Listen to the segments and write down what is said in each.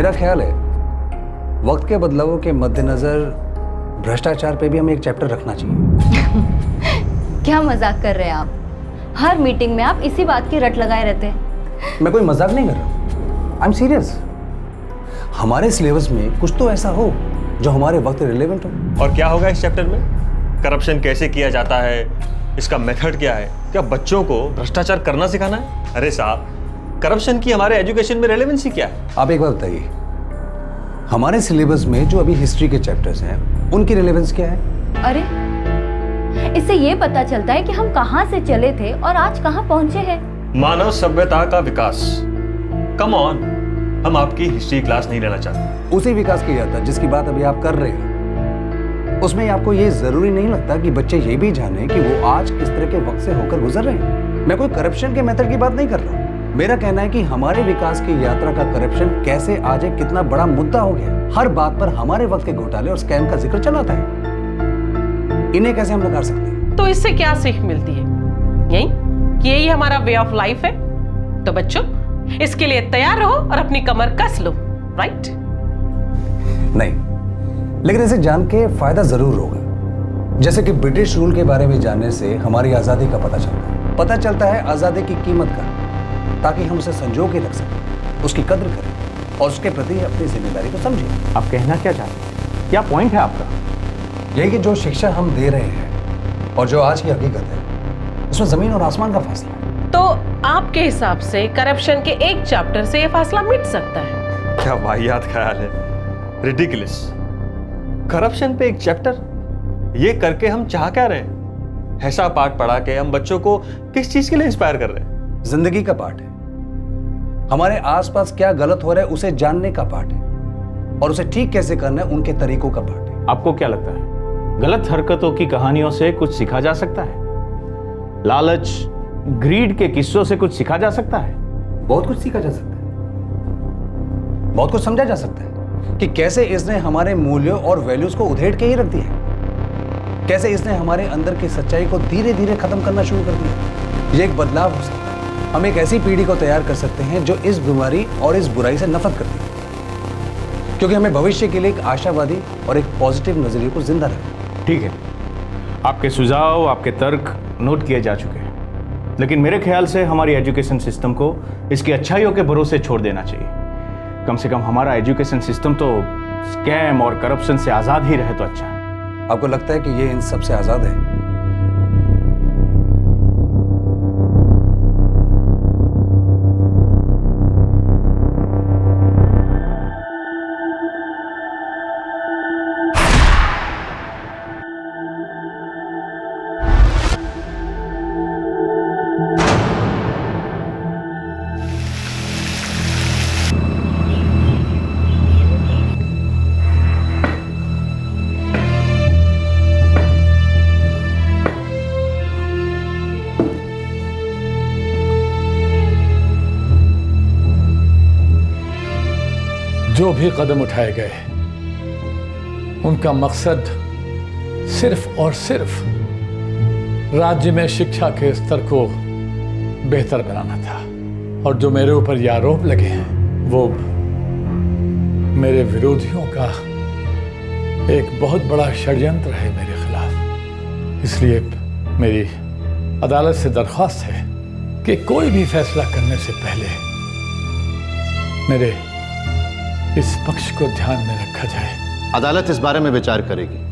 मेरा ख्याल है वक्त के बदलावों के मद्देनजर भ्रष्टाचार पे भी हमें एक चैप्टर रखना चाहिए। क्या मजाक कर रहे हैं आप? हर मीटिंग में आप इसी बात की रट लगाए रहते हैं। मैं कोई मजाक नहीं कर रहा, आई एम सीरियस। हमारे सिलेबस में कुछ तो ऐसा हो जो हमारे वक्त रिलेवेंट हो। और क्या होगा इस चैप्टर में? करप्शन कैसे किया जाता है, इसका मेथड क्या है? क्या बच्चों को भ्रष्टाचार करना सिखाना है? अरे साहब, करप्शन की हमारे एजुकेशन में रेलेवेंसी क्या है? आप एक बात बताइए, हमारे सिलेबस में जो अभी हिस्ट्री के चैप्टर्स हैं उनकी रिलेवेंस क्या है? अरे इससे ये पता चलता है कि हम कहाँ से चले थे और आज कहाँ पहुंचे हैं। मानव सभ्यता का विकास। कम ऑन, हम आपकी हिस्ट्री क्लास नहीं लेना चाहते। उसी विकास की जाता जिसकी बात अभी आप कर रहे हैं। उसमें आपको ये जरूरी नहीं लगता कि बच्चे ये भी जाने कि वो आज किस तरह के वक्त से होकर गुजर रहे हैं। मैं कोई करप्शन के मेथड की बात नहीं कर रहा हूँ। मेरा कहना है कि हमारे विकास की यात्रा का करप्शन कैसे आज एक कितना बड़ा मुद्दा हो गया। हर बात पर हमारे वक्त के घोटाले और स्कैम का जिक्र चलाता है। इन्हें कैसे हम नकार सकते हैं? तो इससे क्या सीख मिलती है? यही कि यही हमारा वे ऑफ लाइफ है। तो बच्चों, इसके लिए तैयार रहो और अपनी कमर कस लो, राइट? नहीं, लेकिन इसे जान के फायदा जरूर होगा। जैसे कि ब्रिटिश रूल के बारे में जानने से हमारी आजादी का पता चलता है आजादी की कीमत का, ताकि हम उसे संजो के रख सकें, उसकी कद्र करें और उसके प्रति अपनी जिम्मेदारी को समझें। आप कहना क्या चाहते हैं? क्या पॉइंट है आपका? यही कि जो शिक्षा हम दे रहे हैं और जो आज की हकीकत है, उसमें जमीन और आसमान का फासला है। तो आपके हिसाब से करप्शन के एक चैप्टर से यह फासला मिट सकता है? क्या वाहियात ख्याल है, रिडिकुलस। करप्शन पे एक चैप्टर, ये करके हम चाह क्या रहे हैं? ऐसा पाठ पढ़ा के हम बच्चों को किस चीज के लिए इंस्पायर कर रहे हैं? जिंदगी का पाठ है। हमारे आसपास क्या गलत हो रहा है उसे जानने का पाठ है, और उसे ठीक कैसे करना है उनके तरीकों का पाठ है। आपको क्या लगता है, गलत हरकतों की कहानियों से कुछ सीखा जा सकता है? लालच, ग्रीड के किस्सों से कुछ सीखा जा सकता है? बहुत कुछ सीखा जा सकता है, बहुत कुछ समझा जा सकता है कि कैसे इसने हमारे मूल्यों और वैल्यूज को उधेड़ के ही रख दिया, कैसे इसने हमारे अंदर की सच्चाई को धीरे धीरे खत्म करना शुरू कर दिया। ये एक बदलाव हो सकता है। हम एक ऐसी पीढ़ी को तैयार कर सकते हैं जो इस बीमारी और इस बुराई से नफरत करती है, क्योंकि हमें भविष्य के लिए एक आशावादी और एक पॉजिटिव नजरिए को जिंदा रखना। ठीक है, आपके सुझाव, आपके तर्क नोट किए जा चुके हैं, लेकिन मेरे ख्याल से हमारी एजुकेशन सिस्टम को इसकी अच्छाइयों के भरोसे छोड़ देना चाहिए। कम से कम हमारा एजुकेशन सिस्टम तो स्कैम और करप्शन से आजाद ही रहे तो अच्छा है। आपको लगता है कि ये इन सबसे आजाद है? जो भी कदम उठाए गए उनका मकसद सिर्फ और सिर्फ राज्य में शिक्षा के स्तर को बेहतर बनाना था। और जो मेरे ऊपर ये आरोप लगे हैं वो मेरे विरोधियों का एक बहुत बड़ा षड्यंत्र है मेरे खिलाफ। इसलिए मेरी अदालत से दरख्वास्त है कि कोई भी फैसला करने से पहले मेरे इस पक्ष को ध्यान में रखा जाए। अदालत इस बारे में विचार करेगी।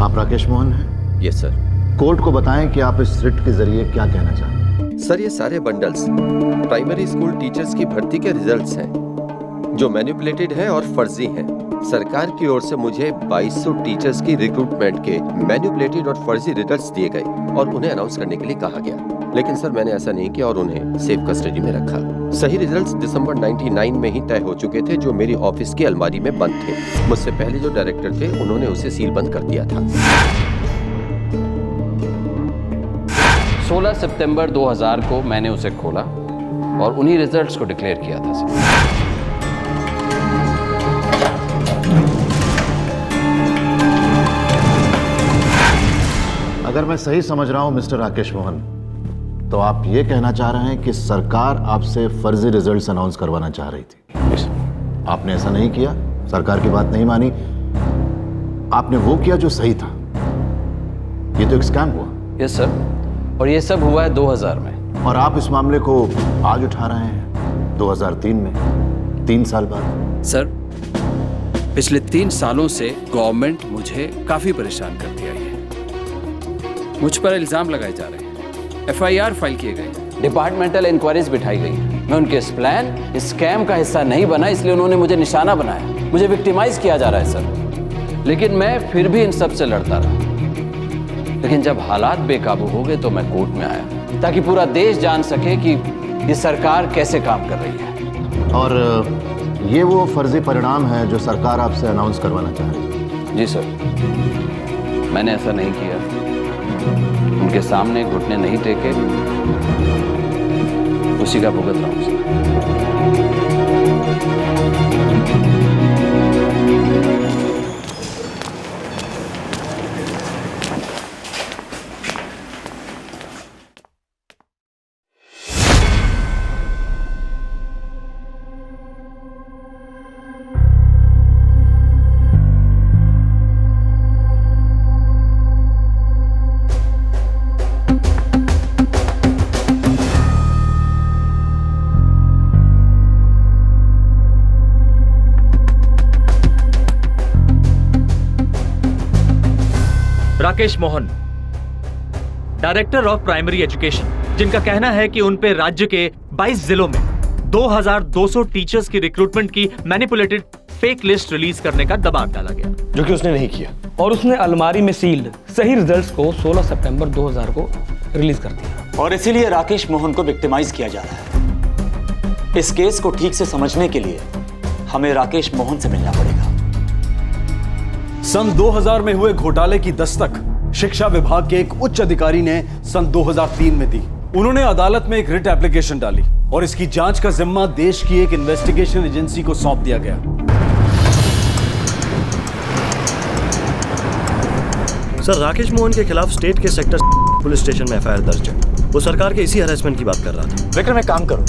आप राकेश मोहन हैं? Yes sir. कोर्ट को बताएं कि आप इस रिट के जरिए क्या कहना चाहते हैं। सर, ये सारे बंडल्स प्राइमरी स्कूल टीचर्स की भर्ती के रिजल्ट्स हैं जो मैनिपुलेटेड हैं और फर्जी हैं। सरकार की ओर से मुझे 2200 टीचर्स की रिक्रूटमेंट के मैनिपुलेटेड और फर्जी रिजल्ट्स दिए गए और उन्हें अनाउंस करने के लिए कहा गया, लेकिन सर मैंने ऐसा नहीं किया और उन्हें सेफ कस्टडी में रखा। सही रिजल्ट्स दिसंबर 99 में ही तय हो चुके थे जो मेरी ऑफिस की अलमारी में बंद थे। मुझसे पहले जो डायरेक्टर थे उन्होंने उसे सील बंद कर दिया था। 16 सितंबर 2000 को मैंने उसे खोला और उन्हीं रिजल्ट्स को डिक्लेयर किया था सर। अगर मैं सही समझ रहा हूं मिस्टर राकेश मोहन, तो आप ये कहना चाह रहे हैं कि सरकार आपसे फर्जी रिजल्ट्स अनाउंस करवाना चाह रही थी। आपने ऐसा नहीं किया, सरकार की बात नहीं मानी, आपने वो किया जो सही था। ये तो एक स्कैम हुआ। यस सर, और ये सब हुआ है 2000 में। और आप इस मामले को आज उठा रहे हैं 2003 में, 3 साल बाद। सर, पिछले 3 सालों से गवर्नमेंट मुझे काफी परेशान करती आई है। मुझ पर इल्जाम लगाए जा रहे हैं, FIR फाइल किए गए, डिपार्टमेंटल इंक्वायरीज बिठाई गई। मैं उनके इस प्लान, इस स्कैम का हिस्सा नहीं बना, इसलिए उन्होंने मुझे निशाना बनाया। मुझे विक्टिमाइज किया जा रहा है सर, लेकिन मैं फिर भी इन सब से लड़ता रहा। लेकिन जब हालात बेकाबू हो गए तो मैं कोर्ट में आया ताकि पूरा देश जान सके कि ये सरकार कैसे काम कर रही है। और ये वो फर्जी परिणाम है जो सरकार आपसे अनाउंस करवाना चाह रही है। जी सर, मैंने ऐसा नहीं किया, उनके सामने घुटने नहीं टेके, उसी का भुगत रहा हूं sir. Rakesh Mohan, director of primary education, जिनका कहना है कि उन पे राज्य के 22 जिलों में 2200 टीचर्स की रिक्रूटमेंट की मैनिपुलेटेड फेक लिस्ट रिलीज करने का दबाव डाला गया, जो कि उसने नहीं किया। और उसने अलमारी में सील्ड सही रिजल्ट्स को 16 सितंबर 2000 को रिलीज कर दिया। और इसीलिए राकेश मोहन को विक्टिमाइज किया जा रहा है। इस केस को ठीक से समझने के लिए हमें राकेश मोहन से मिलना पड़ेगा। सन 2000 में हुए घोटाले की दस्तक शिक्षा विभाग के एक उच्च अधिकारी ने सन 2003 में दी। उन्होंने अदालत में एक रिट एप्लीकेशन डाली और इसकी जांच का जिम्मा देश की एक इन्वेस्टिगेशन एजेंसी को सौंप दिया गया। सर, राकेश मोहन के खिलाफ स्टेट के सेक्टर पुलिस स्टेशन में FIR दर्ज है। वो सरकार के इसी हरासमेंट की बात कर रहा था। विक्रम, एक काम करो,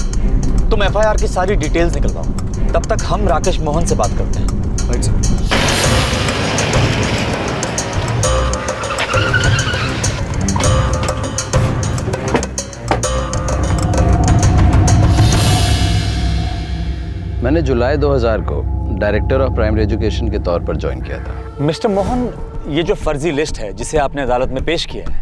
तुम FIR की सारी डिटेल्स निकलवाओ, तब तक हम राकेश मोहन से बात करते हैं। Right sir. मैंने जुलाई 2000 को डायरेक्टर ऑफ प्राइमरी एजुकेशन के तौर पर ज्वाइन किया था। मिस्टर मोहन, ये जो फर्जी लिस्ट है जिसे आपने अदालत में पेश किया है,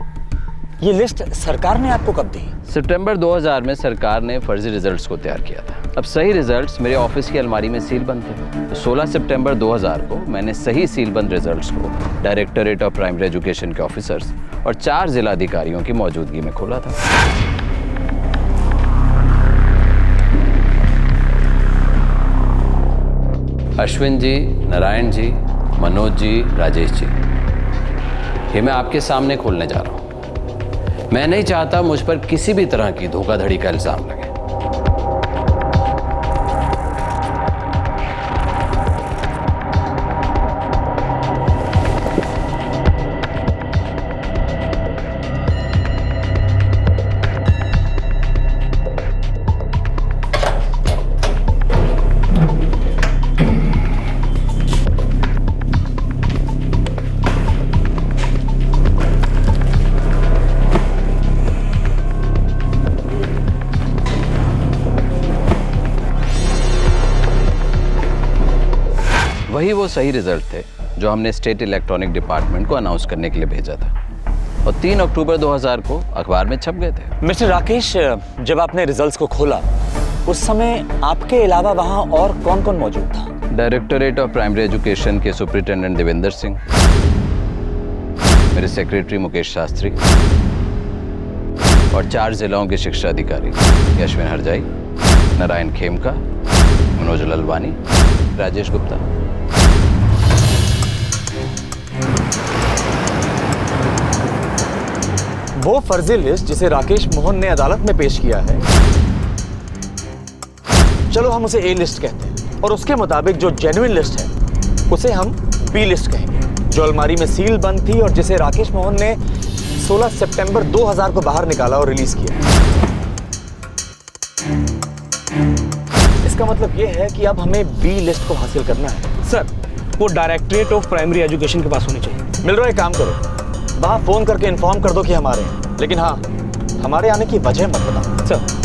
ये लिस्ट सरकार ने आपको कब दी? सितंबर 2000 में सरकार ने फर्जी रिजल्ट्स को तैयार किया था। अब सही रिजल्ट्स मेरे ऑफिस की अलमारी में सील बंद थे। तो 16 सितंबर 2000 को मैंने सही सील बंद रिजल्ट्स को डायरेक्टरेट ऑफ प्राइमरी एजुकेशन के ऑफिसर्स और 4 जिला अधिकारियों की मौजूदगी में खोला था। अश्विन जी, नारायण जी, मनोज जी, राजेश जी, ये मैं आपके सामने खोलने जा रहा हूं। मैं नहीं चाहता मुझ पर किसी भी तरह की धोखाधड़ी का इल्जाम लगे। वही वो सही रिजल्ट थे जो हमने स्टेट इलेक्ट्रॉनिक डिपार्टमेंट को अनाउंस करने के लिए भेजा था, और 3 अक्टूबर 2000 को अखबार में छप गए थे। मिस्टर राकेश, जब आपने रिजल्ट्स को खोला उस समय आपके अलावा वहां और कौन कौन मौजूद था? डायरेक्टोरेट ऑफ प्राइमरी एजुकेशन के सुपरिटेंडेंट देवेंद्र सिंह, मेरे सेक्रेटरी मुकेश शास्त्री और 4 जिलों के शिक्षा अधिकारी यशविन हरजाई, नारायण खेमका, मनोज ललवानी, राजेश गुप्ता। वो फर्जी लिस्ट जिसे राकेश मोहन ने अदालत में पेश किया है, चलो हम उसे ए लिस्ट कहते हैं, और उसके मुताबिक जो जेन्युइन लिस्ट है उसे हम बी लिस्ट कहेंगे, जो अलमारी में सील बंद थी और जिसे राकेश मोहन ने 16 सितंबर 2000 को बाहर निकाला और रिलीज किया। इसका मतलब यह है कि अब हमें बी लिस्ट को हासिल करना है। सर, वो डायरेक्टरेट ऑफ प्राइमरी एजुकेशन के पास होनी चाहिए। मिल रहा है, काम करो, वहां फोन करके इन्फॉर्म कर दो कि हमारे हैं, लेकिन हाँ, हमारे आने की वजह मत बताओ। सर,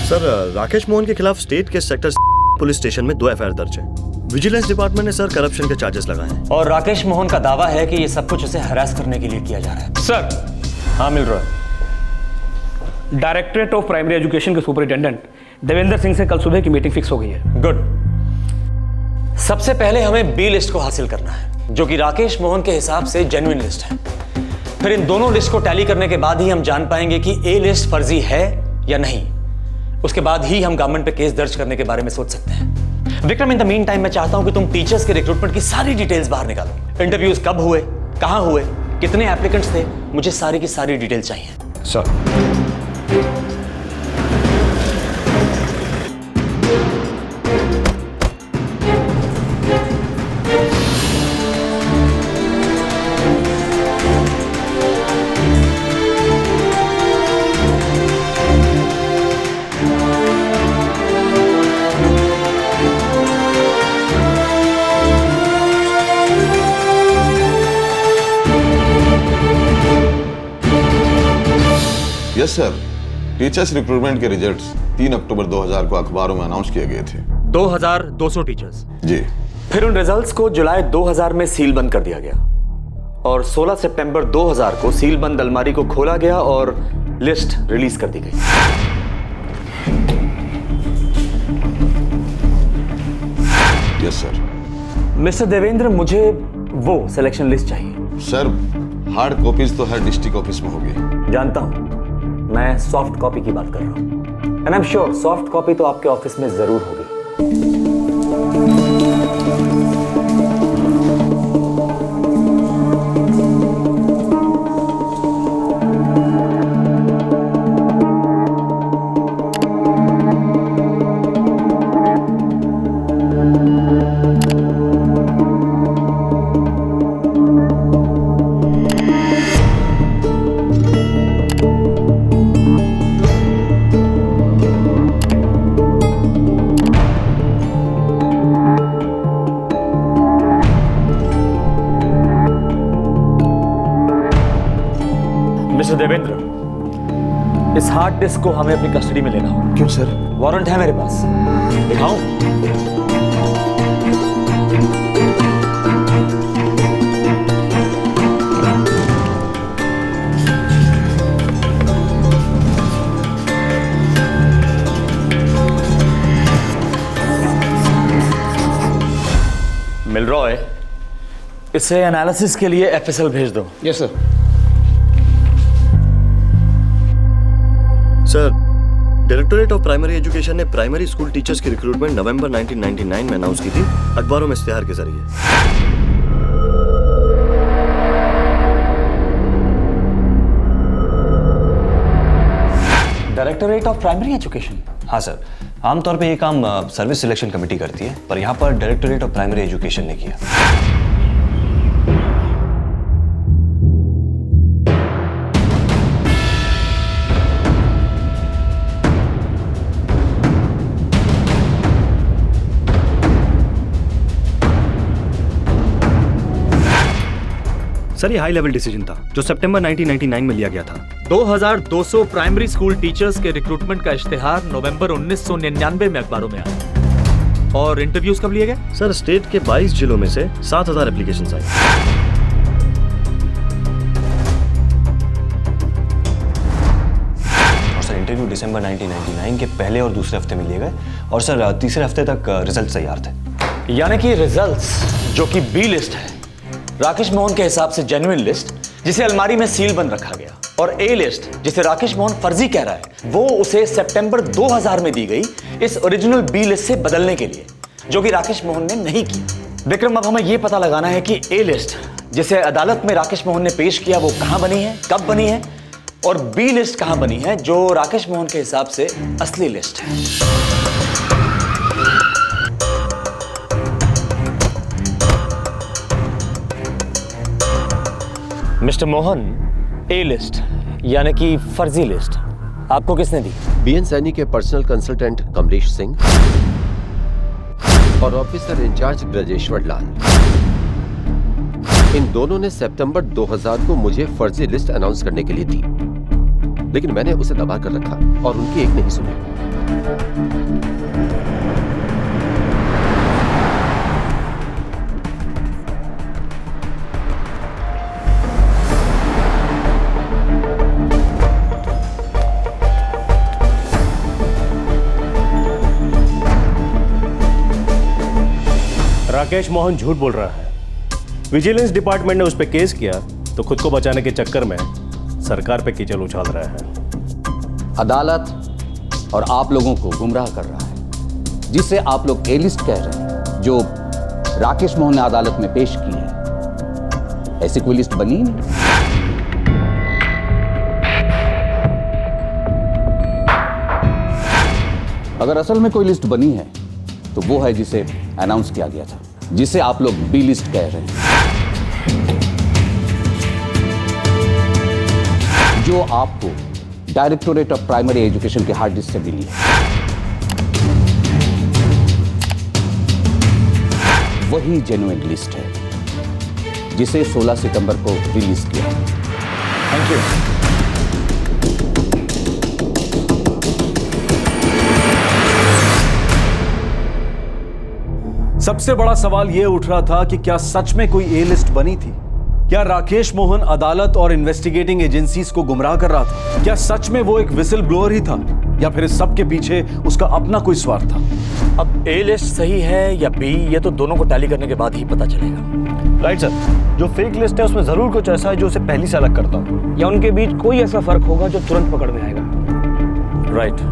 सर, राकेश मोहन के खिलाफ स्टेट के सेक्टर पुलिस स्टेशन में 2 एफआईआर दर्ज है। विजिलेंस डिपार्टमेंट ने सर करप्शन के चार्जेस लगाए हैं। और राकेश मोहन का दावा है कि ये सब कुछ उसे हरास करने के लिए किया जा रहा है। सर, हाँ मिल रहा है। डायरेक्टरेट ऑफ प्राइमरी एजुकेशन के सुपरिटेंडेंट देवेंद्र सिंह से कल सुबह की मीटिंग फिक्स हो गई है। गुड। सबसे पहले हमें बी लिस्ट को हासिल करना है, जो कि राकेश मोहन के हिसाब से जेन्युइन लिस्ट है। फिर इन दोनों लिस्ट को टैली करने के बाद ही हम जान पाएंगे कि ए लिस्ट फर्जी है या नहीं। उसके बाद ही हम गवर्नमेंट पे केस दर्ज करने के बारे में सोच सकते हैं। Vikram, in the mean time मैं चाहता हूं कि तुम टीचर्स के रिक्रूटमेंट की सारी डिटेल्स बाहर निकालो। इंटरव्यूज कब हुए, कहां हुए, कितने एप्लीकेंट्स थे, मुझे सारी की सारी डिटेल चाहिए। Sir, yes sir, teachers recruitment के रिजल्ट्स 3 अक्टूबर 2000 को अखबारों में अनाउंस किए गए थे। 2200 टीचर्स। जी। फिर उन रिजल्ट्स को जुलाई 2000 में सील बंद कर दिया गया और 16 सितंबर 2000 को सील बंद अलमारी को खोला गया और लिस्ट रिलीज कर दी गई। Yes sir. मिस्टर देवेंद्र, मुझे वो सिलेक्शन लिस्ट चाहिए। सर, हार्ड कॉपीज तो हर डिस्ट्रिक्ट ऑफिस में होगी। जानता हूं, मैं सॉफ्ट कॉपी की बात कर रहा हूं, and I am sure soft copy तो आपके ऑफिस में जरूर होगी। मिस्टर देवेंद्र, इस हार्ड डिस्क को हमें अपनी कस्टडी में लेना होगा। क्यों सर? वारंट है मेरे पास, दिखाऊं? मिलरॉय, इसे एनालिसिस के लिए एफएसएल भेज दो। Yes sir. Sir, directorate of primary education ने प्राइमरी स्कूल टीचर्स की रिक्रूटमेंट नवंबर 1999 में अनाउंस की थी, अखबारों में इश्तिहार के जरिए। Directorate of primary education? हाँ सर, आमतौर पे ये काम सर्विस सिलेक्शन कमेटी करती है, पर यहाँ पर डायरेक्टोरेट ऑफ प्राइमरी एजुकेशन ने किया। सर ये हाई लेवल डिसीजन था जो सितंबर 1999 में लिया गया था। 2200 प्राइमरी स्कूल टीचर्स के रिक्रूटमेंट का इश्तेहार नवंबर 1999 में अखबारों में आया। और इंटरव्यूज कब लिए गए? सर स्टेट के 22 जिलों में से 7000 एप्लीकेशंस आई। और सर इंटरव्यू दिसंबर 1999 के पहले और दूसरे हफ्ते में लिए गए और सर तीसरे हफ्ते तक रिजल्ट तैयार थे। यानी कि रिजल्ट्स जो कि बी लिस्ट है, राकेश मोहन के हिसाब से जेन्युइन लिस्ट जिसे अलमारी में सील बंद रखा गया, और ए लिस्ट जिसे राकेश मोहन फर्जी कह रहा है, वो उसे सितंबर 2000 में दी गई इस ओरिजिनल बी लिस्ट से बदलने के लिए, जो कि राकेश मोहन ने नहीं किया। विक्रम, अब हमें यह पता लगाना है कि ए लिस्ट जिसे अदालत में राकेश मोहन ने पेश किया वो कहां बनी है, कब बनी है, और बी लिस्ट कहां बनी है जो राकेश मोहन के हिसाब से असली लिस्ट है। मिस्टर मोहन, ए लिस्ट यानी कि फर्जी लिस्ट आपको किसने दी? बीएन सैनी के पर्सनल कंसल्टेंट कमलेश सिंह और ऑफिसर इंचार्ज ब्रजेश्वर लाल। इन दोनों ने सितंबर 2000 को मुझे फर्जी लिस्ट अनाउंस करने के लिए दी, लेकिन मैंने उसे दबा कर रखा और उनकी एक नहीं सुनी। राकेश मोहन झूठ बोल रहा है। विजिलेंस डिपार्टमेंट ने उस पर केस किया तो खुद को बचाने के चक्कर में सरकार पे कीचड़ उछाल रहा है। अदालत और आप लोगों को गुमराह कर रहा है। जिसे आप लोग ए लिस्ट कह रहे हैं, जो राकेश मोहन ने अदालत में पेश की है, ऐसी कोई लिस्ट बनी ही नहीं। अगर असल में कोई लिस्ट बनी है तो वो है जिसे अनाउंस किया गया था, जिसे आप लोग बी लिस्ट कह रहे हैं, जो आपको डायरेक्टोरेट ऑफ प्राइमरी एजुकेशन के हार्ड डिस्क से मिली है। वही जेन्युइन लिस्ट है जिसे 16 सितंबर को रिलीज किया। Thank you. सबसे बड़ा सवाल यह उठ रहा था कि क्या सच में कोई ए लिस्ट बनी थी? क्या राकेश मोहन अदालत और इन्वेस्टिगेटिंग एजेंसीज को गुमराह कर रहा था? क्या सच में वो एक विसिल ब्लोअर ही था, या फिर इस सब के पीछे उसका अपना कोई स्वार्थ था? अब ए लिस्ट सही है या बी, ये तो दोनों को टैली करने के बाद ही पता चलेगा। राइट सर, जो फेक लिस्ट है उसमें जरूर कुछ ऐसा है जो उसे पहले से अलग करता हो, या उनके बीच कोई ऐसा फर्क होगा जो तुरंत पकड़ में आएगा। राइट।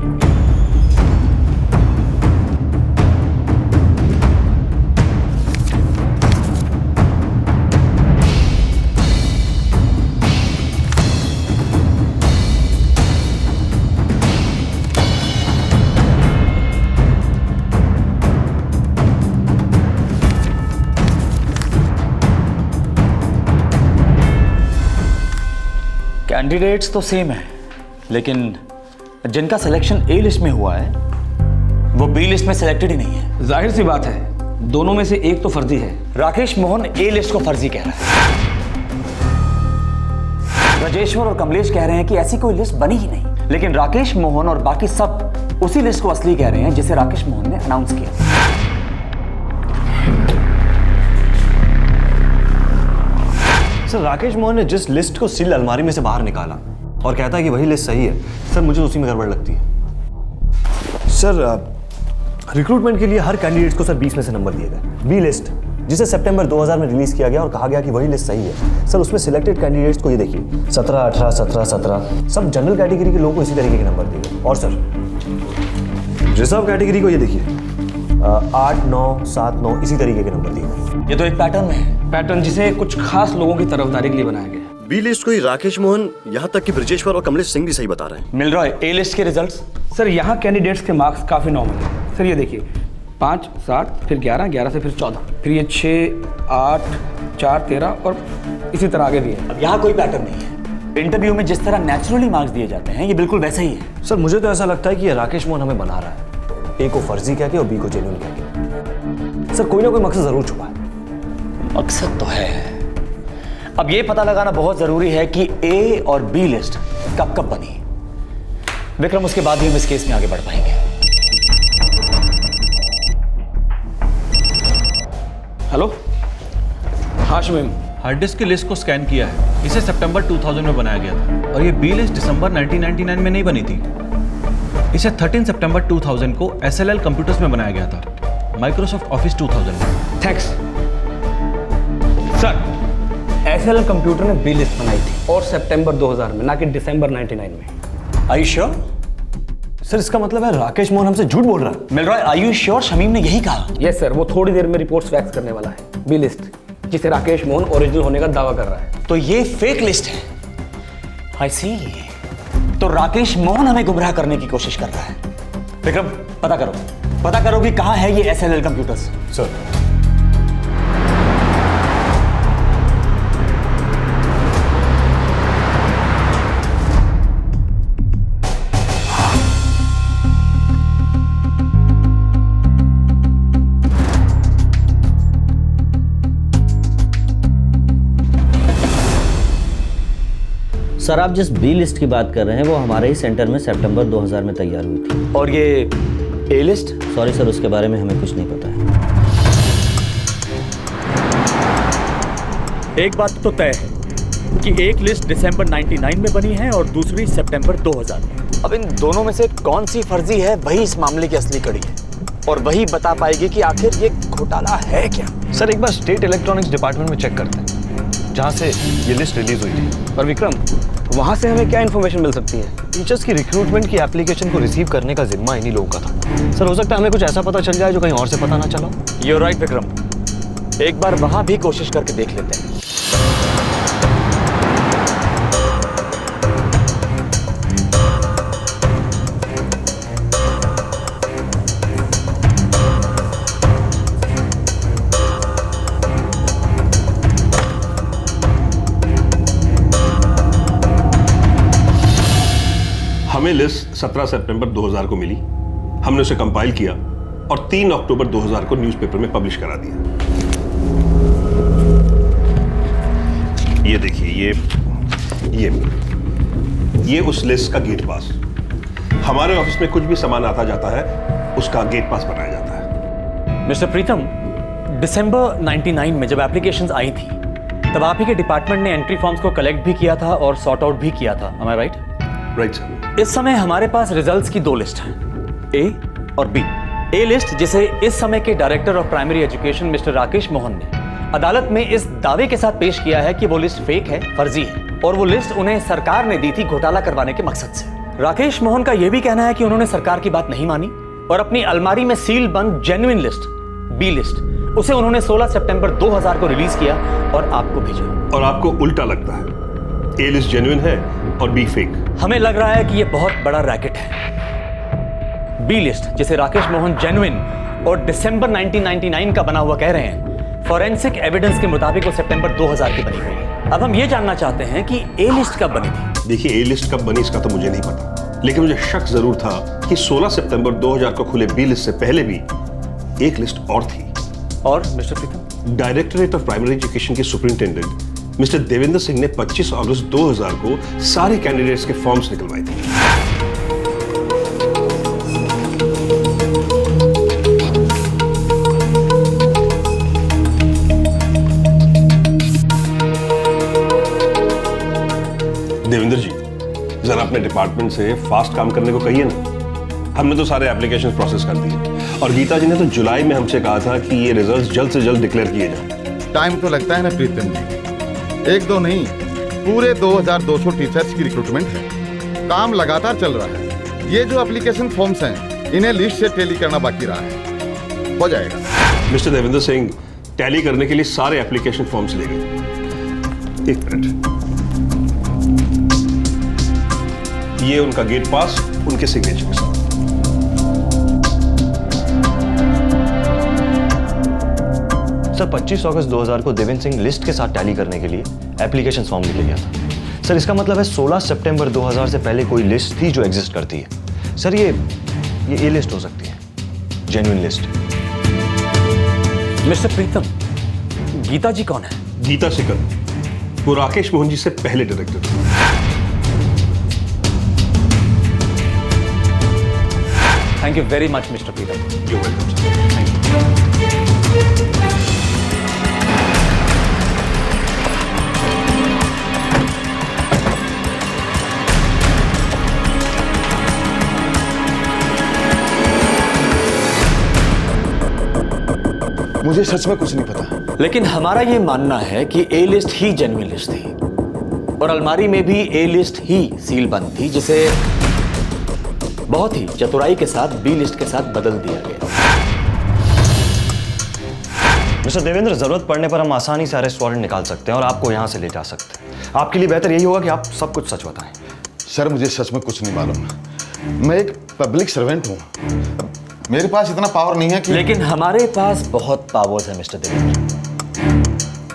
कैंडिडेट्स तो सेम है, लेकिन जिनका सिलेक्शन ए लिस्ट में हुआ है वो बी लिस्ट में सिलेक्टेड ही नहीं है। जाहिर सी बात है, दोनों में से एक तो फर्जी है। राकेश मोहन ए लिस्ट को फर्जी कह रहा है, ब्रजेश्वर और कमलेश कह रहे हैं कि ऐसी कोई लिस्ट बनी ही नहीं, लेकिन राकेश मोहन और बाकी सब उसी लिस्ट को असली कह रहे हैं जिसे राकेश मोहन ने अनाउंस किया। सर राकेश मोहन ने जिस लिस्ट को सील अलमारी में से बाहर निकाला और कहता है कि वही लिस्ट सही है, सर मुझे उसी में गड़बड़ लगती है। सर रिक्रूटमेंट के लिए हर कैंडिडेट को सर 20 में से नंबर दिए गए। बी लिस्ट जिसे सितंबर 2000 में रिलीज किया गया और कहा गया कि वही लिस्ट सही है, सर उसमें सिलेक्टेड कैंडिडेट्स को ये देखिए 17, 18, 17, 17 सब जनरल कैटेगरी के लोगों को इसी तरीके के नंबर दिए गए। और सर रिजर्व कैटेगरी को ये देखिए 8, 9, 7, 9 इसी तरीके के नंबर दिए गए। ये तो एक पैटर्न है, पैटर्न जिसे कुछ खास लोगों की तरफदारी के लिए बनाया गया। बी लिस्ट को ही राकेश मोहन, यहाँ तक कि ब्रजेश्वर और कमलेश सिंह भी सही बता रहे हैं। मिल रहा है ए लिस्ट के रिजल्ट्स। सर यहाँ कैंडिडेट्स के मार्क्स काफी नॉर्मल है। सर ये देखिए 5, 7, फिर 11, 11 से फिर 14, फिर ये 6, 8, 4, 13 और इसी तरह आगे भी है। अब यहाँ कोई पैटर्न नहीं है। इंटरव्यू में जिस तरह नेचुरली मार्क्स दिए जाते हैं ये बिल्कुल वैसा ही है। सर मुझे तो ऐसा लगता है कि ये राकेश मोहन हमें बना रहा है, ए को फर्जी कह के और बी को जेन्युइन कह के। सर कोई ना कोई मकसद जरूर छुपा है। मकसद तो है, अब ये पता लगाना बहुत जरूरी है कि ए और बी लिस्ट कब कब बनी। विक्रम, उसके बाद ही हम इस केस में आगे बढ़ पाएंगे। हेलो, हाँ शमीम। हार्ड डिस्क की लिस्ट को स्कैन किया है। इसे सितंबर 2000 में बनाया गया था और ये बी लिस्ट दिसंबर 1999 में नहीं बनी थी। इसे 13 सितंबर 2000 को SLL कंप्यूटर्स में बनाया गया था, माइक्रोसॉफ्ट ऑफिस 2000 में। Thanks sir. SLL कंप्यूटर ने बी लिस्ट बनाई थी और सितंबर 2000 में, ना कि दिसंबर 99 में। Are you sure? सर इसका मतलब है राकेश मोहन हमसे झूठ बोल रहा है। Milroy, are you sure? Shamim ने यही कहा। यस सर, वो थोड़ी देर में रिपोर्ट्स फैक्स करने वाला है। बी लिस्ट जिसे राकेश मोहन ओरिजिनल होने का दावा कर रहा है। तो ये फेक लिस्ट है। I see. तो राकेश मोहन हमें गुमराह करने की कोशिश कर रहा है। विक्रम, पता करो कि कहां है ये SLL कंप्यूटर्स। सर सर, आप जिस बी लिस्ट की बात कर रहे हैं वो हमारे ही सेंटर में सितंबर 2000 में तैयार हुई थी। और ये ए लिस्ट? सॉरी सर, उसके बारे में हमें कुछ नहीं पता है। एक बात तो तय है कि एक लिस्ट दिसंबर 99 में बनी है और दूसरी सितंबर 2000 में। अब इन दोनों में से कौन सी फर्जी है, वही इस मामले की असली कड़ी है और वही बता पाएगी कि आखिर ये घोटाला है क्या। सर एक बार स्टेट इलेक्ट्रॉनिक्स डिपार्टमेंट में चेक करते हैं जहां से ये लिस्ट रिलीज हुई थी। पर विक्रम, वहां से हमें क्या इन्फॉर्मेशन मिल सकती है? टीचर्स की रिक्रूटमेंट की एप्लीकेशन को रिसीव करने का जिम्मा इन्हीं लोगों का था। सर हो सकता है हमें कुछ ऐसा पता चल जाए जो कहीं और से पता ना चला। You're right, Vikram. एक बार वहां भी कोशिश करके देख लेते हैं। हमें लिस्ट 17 सितंबर 2000 को मिली। हमने उसे कंपाइल किया और 3 अक्टूबर 2000 को न्यूज़पेपर में पब्लिश करा दिया। ये देखिए, ये उस लिस्ट का गेट पास। हमारे ऑफिस में कुछ भी सामान आता जाता है उसका गेट पास बनाया जाता है। मिस्टर प्रीतम, दिसंबर 99 में जब एप्लीकेशंस आई थी तब आप ही के डिपार्टमेंट ने एंट्री फॉर्म्स को कलेक्ट भी किया था और सॉर्ट आउट भी किया था। Am I right? Right sir. इस समय हमारे पास रिजल्ट्स की 2 लिस्ट हैं, ए और बी। ए लिस्ट जिसे इस समय के director of primary education mister Rakesh Mohan ने अदालत में इस दावे के साथ पेश किया है कि वो लिस्ट फेक है, फर्जी है और वो लिस्ट उन्हें सरकार ने दी थी घोटाला करवाने के मकसद से। राकेश मोहन का यह भी कहना है कि उन्होंने सरकार की बात नहीं मानी और अपनी अलमारी में सील बंद जेन्युइन लिस्ट, बी लिस्ट, उसे उन्होंने 16 सितंबर 2000 को रिलीज किया और आपको भेजा। और आपको उल्टा लगता है, ए लिस्ट जेन्युइन है और बी फेक। हमें लग रहा है कि यह बहुत बड़ा रैकेट है। बी लिस्ट जिसे राकेश मोहन जेन्युइन और दिसंबर 1999 का बना हुआ कह रहे हैं, फॉरेंसिक एविडेंस के मुताबिक वो सितंबर 2000 की बनी हुई है। अब हम ये जानना चाहते हैं कि ए लिस्ट कब बनी थी। देखिए, ए लिस्ट कब बनी इसका तो मुझे नहीं पता, लेकिन मुझे शक जरूर था कि 16 सितंबर 2000 को खुले बी लिस्ट से पहले भी एक लिस्ट और थी। और mister Pritam, directorate of primary education के सुपरिंटेंडेंट मिस्टर देवेंद्र सिंह ने 25 अगस्त 2000 को सारे कैंडिडेट्स के फॉर्म्स निकलवाए थे। देवेंद्र जी, जरा अपने डिपार्टमेंट से फास्ट काम करने को कहिए ना। हमने तो सारे एप्लीकेशन प्रोसेस कर दिए और गीता जी ने तो जुलाई में हमसे कहा था कि ये रिजल्ट्स जल्द से जल्द डिक्लेयर किए जाएं। टाइम तो लगता है ना प्रीतम जी, 1-2 नहीं, पूरे 2200 टीचर्स की रिक्रूटमेंट है। काम लगातार चल रहा है। ये जो एप्लीकेशन फॉर्म्स हैं, इन्हें लिस्ट से टैली करना बाकी रहा है, हो जाएगा। मिस्टर देवेंद्र सिंह टैली करने के लिए सारे एप्लीकेशन फॉर्म्स ले गए। 1 मिनट, ये उनका गेट पास उनके सिग्नेचर के साथ। सर 25 अगस्त 2000 को देवेंद्र सिंह लिस्ट के साथ टैली करने के लिए एप्लीकेशन फॉर्म लेके गया था। सर इसका मतलब है 16 सितंबर 2000 से पहले कोई लिस्ट थी जो एग्जिस्ट करती है। सर ये ए लिस्ट हो सकती है, जेन्युइन लिस्ट। मिस्टर प्रीतम, गीता जी कौन है? गीता सिकल वो राकेश मोहन जी से पहले डायरेक्टर थे। Thank you very much mister Peter. You welcome. मुझे सच में कुछ नहीं पता। लेकिन हमारा ये मानना है कि ए लिस्ट ही जेन्युइन लिस्ट थी और अलमारी में भी ए लिस्ट ही सील बंद थी, जिसे बहुत ही चतुराई के साथ बी लिस्ट के साथ बदल दिया गया। मिस्टर देवेंद्र, जरूरत पड़ने पर हम आसानी से अरेस्ट वारंट निकाल सकते हैं और आपको यहां से ले जा सकते हैं। आपके लिए बेहतर यही होगा कि आप सब कुछ सच बताएं। सर, मुझे सच में कुछ नहीं मालूम। मैं एक पब्लिक सर्वेंट हूँ, मेरे पास इतना पावर नहीं है कि। लेकिन हमारे पास बहुत पावर्स है मिस्टर देवेंद्र।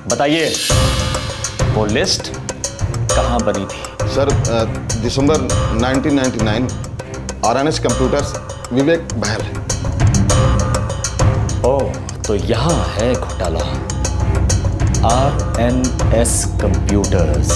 बताइए, वो लिस्ट कहां बनी थी? सर, दिसंबर 1999, RNS कंप्यूटर्स, विवेक बहल। ओह, तो यहां है घोटाला। RNS computers.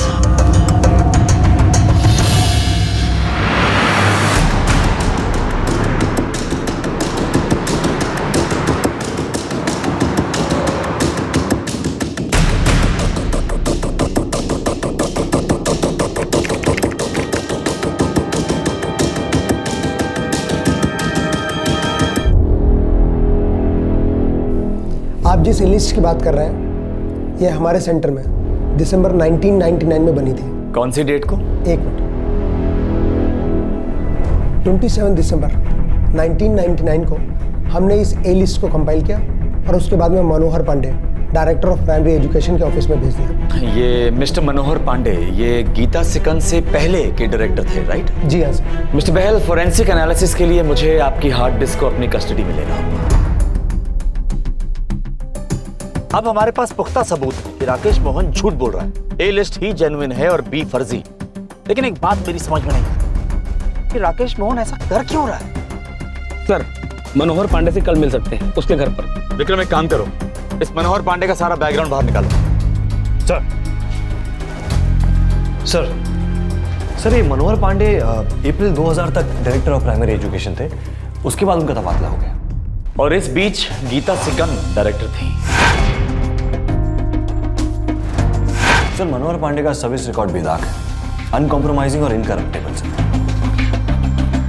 आप जिस लिस्ट की बात कर रहे हैं, ये हमारे सेंटर में दिसंबर 1999 में बनी थी। कौन सी डेट को? एक मिनट। 27 दिसंबर 1999 को हमने इस ए लिस्ट को कंपाइल किया और उसके बाद में Manohar Pandey, director of primary education के ऑफिस में भेज दिया। ये मिस्टर मनोहर पांडे, ये गीता सिकंद से पहले के डायरेक्टर थे, राइट? जी हाँ सर। मिस्टर बहल, फोरेंसिक एनालिसिस के लिए मुझे आपकी हार्ड डिस्क को अपनी कस्टडी में लेना होगा। अब हमारे पास पुख्ता सबूत है कि राकेश मोहन झूठ बोल रहा है। ए लिस्ट ही जेन्युइन है और बी फर्जी। लेकिन एक बात मेरी समझ में नहीं आती कि राकेश मोहन ऐसा कर क्यों रहा है। सर, मनोहर पांडे से कल मिल सकते हैं उसके घर पर। विक्रम, एक काम करो, इस मनोहर पांडे का सारा बैकग्राउंड बाहर निकालो। सर, ये मनोहर पांडे अप्रैल 2000 तक डायरेक्टर ऑफ प्राइमरी एजुकेशन थे। उसके बाद उनका तबादला हो गया और इस बीच गीता सिकंद डायरेक्टर थी। सर, मनोहर पांडे का सर्विस रिकॉर्ड बेदाग है, अनकॉम्प्रोमाइजिंग और इनकरप्टेबल सर।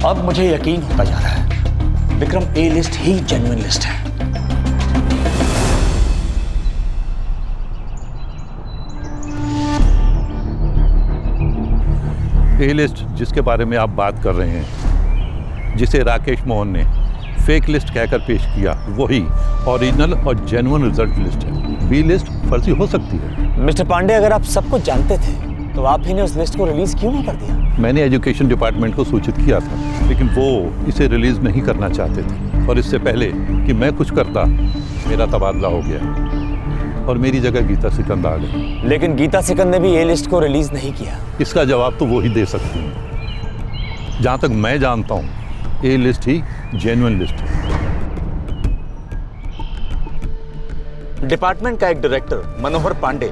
अब मुझे यकीन होता जा रहा है विक्रम, ए लिस्ट ही जेन्युइन लिस्ट है। ए लिस्ट जिसके बारे में आप बात कर रहे हैं, जिसे राकेश मोहन ने फेक लिस्ट कहकर पेश किया, वही ओरिजिनल और जेन्युइन रिजल्ट लिस्ट है। बी लिस्ट फर्जी हो सकती है। मिस्टर पांडे, अगर आप सब कुछ जानते थे तो आप ही ने उस लिस्ट को रिलीज क्यों नहीं कर दिया? मैंने एजुकेशन डिपार्टमेंट को सूचित किया था, लेकिन वो इसे रिलीज नहीं करना चाहते थे। और इससे पहले कि मैं कुछ करता, मेरा तबादला हो गया और मेरी जगह गीता सिकंद आ गई। लेकिन गीता सिकंद ने भी ये लिस्ट को रिलीज नहीं किया। इसका जवाब तो वो ही दे सकती हैं। जहां तक मैं जानता हूं, ए लिस्ट ही जेन्युइन लिस्ट है। डिपार्टमेंट का एक डायरेक्टर मनोहर पांडे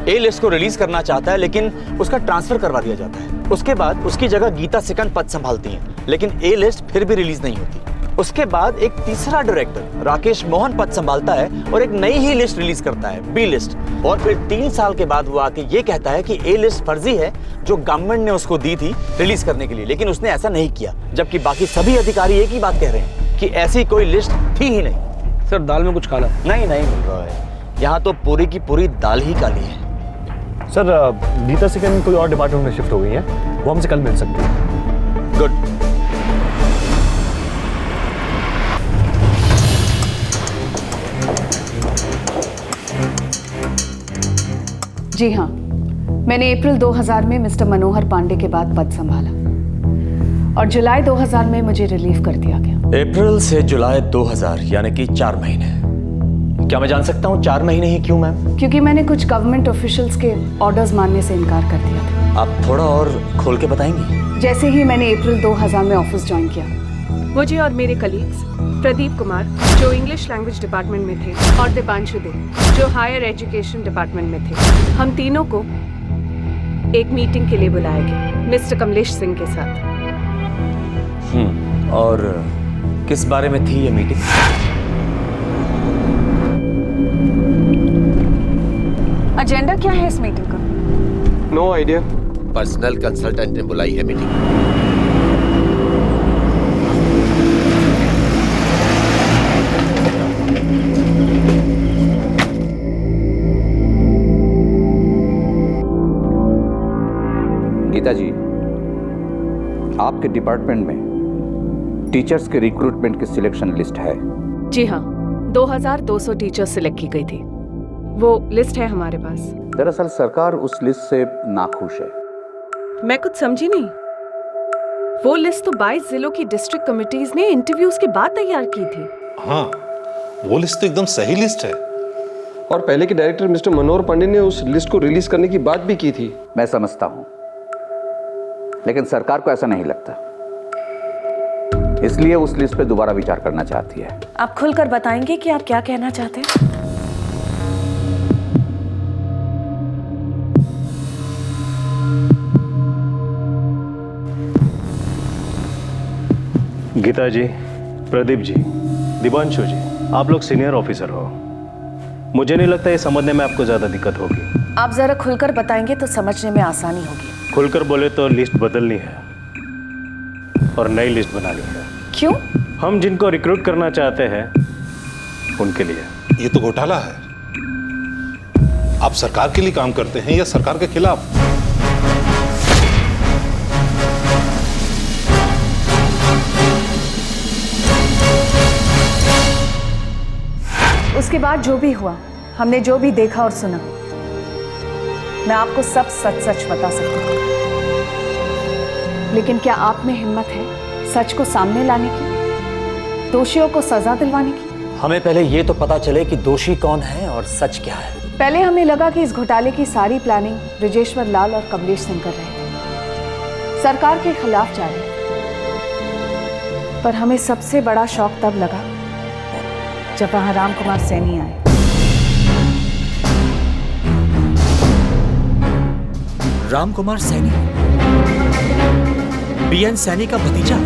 ए लिस्ट को रिलीज करना चाहता है, लेकिन उसका ट्रांसफर करवा दिया जाता है। उसके बाद उसकी जगह गीता सिकंद पद संभालती हैं, लेकिन ए लिस्ट फिर भी रिलीज नहीं होती। उसके बाद एक तीसरा डायरेक्टर राकेश मोहन पद संभालता है और एक नई ही लिस्ट रिलीज करता है, बी लिस्ट। और फिर 3 साल के बाद वो आके ये कहता है कि ए लिस्ट फर्जी है, जो गवर्नमेंट ने उसको दी थी रिलीज करने के लिए, लेकिन उसने ऐसा नहीं किया। जबकि बाकी सभी अधिकारी एक ही बात कह रहे हैं कि ऐसी कोई लिस्ट थी ही नहीं। सर, दाल में कुछ काला नहीं मिल रहा है। यहाँ तो पूरी की पूरी दाल ही काली है। सर, गीता सिकंद कोई और डिपार्टमेंट में शिफ्ट हो गई है, वो हमसे कल मिल सकती है। गुड। जी हाँ, मैंने अप्रैल 2000 में मिस्टर मनोहर पांडे के बाद पद संभाला और जुलाई 2000 में मुझे रिलीव कर दिया गया। अप्रैल से जुलाई 2000 यानी कि 4 महीने। क्या मैं जान सकता हूँ 4 महीने ही क्यों मैम? क्योंकि मैंने कुछ गवर्नमेंट ऑफिशियल्स के ऑर्डर्स मानने से इनकार कर दिया था। आप थोड़ा और खोल के बताएंगी? जैसे ही मैंने अप्रैल 2000 में ऑफिस ज्वाइन किया, मुझे और मेरे कलीग्स प्रदीप कुमार जो इंग्लिश लैंग्वेज डिपार्टमेंट में थे और दीपांशु दे जो हायर एजुकेशन डिपार्टमेंट में थे, हम तीनों को एक मीटिंग के लिए बुलाया गया मिस्टर कमलेश सिंह के साथ। और किस बारे में थी ये मीटिंग? एजेंडा क्या है इस मीटिंग का? No idea. पर्सनल कंसल्टेंट ने बुलाई है मीटिंग। गीता जी, आपके डिपार्टमेंट में टीचर्स के रिक्रूटमेंट की सिलेक्शन लिस्ट है? जी हाँ, 2200 टीचर्स सिलेक्ट की गई थी। वो लिस्ट है हमारे पास। दरअसल सरकार उस लिस्ट से नाखुश है। मैं कुछ समझी नहीं। वो लिस्ट तो 22 जिलों की डिस्ट्रिक्ट कमिटीज ने इंटरव्यूज के बाद तैयार की थी। हाँ, वो लिस्ट तो एकदम सही लिस्ट है। और पहले के डायरेक्टर मिस्टर मनोहर पांडे ने उस लिस्ट को रिलीज करने की बात भी की थी। मैं समझता हूं, लेकिन सरकार को ऐसा नहीं लगता, इसलिए उस लिस्ट पे दोबारा विचार करना चाहती है। आप खुलकर बताएंगे कि आप क्या कहना चाहते हैं? गीता जी, प्रदीप जी, दिवांशु जी, आप लोग सीनियर ऑफिसर हो। मुझे नहीं लगता ये समझने में आपको ज्यादा दिक्कत होगी। आप जरा खुलकर बताएंगे तो समझने में आसानी होगी। खुलकर बोले तो लिस्ट बदलनी है और नई लिस्ट बनानी है। क्यों? हम जिनको रिक्रूट करना चाहते हैं उनके लिए। ये तो घोटाला है। आप सरकार के लिए काम करते हैं या सरकार के खिलाफ? उसके बाद जो भी हुआ, हमने जो भी देखा और सुना, मैं आपको सब सच सच बता सकती हूँ। लेकिन क्या आप में हिम्मत है सच को सामने लाने की, दोषियों को सजा दिलवाने की? हमें पहले ये तो पता चले कि दोषी कौन है और सच क्या है। पहले हमें लगा कि इस घोटाले की सारी प्लानिंग ब्रिजेश्वर लाल और कमलेश सिंह कर रहे थे, सरकार के खिलाफ जा रहे थे। पर हमें सबसे बड़ा शौक तब लगा जब वहां राम कुमार सैनी आए। राम कुमार सैनी, बीएन सैनी का भतीजा?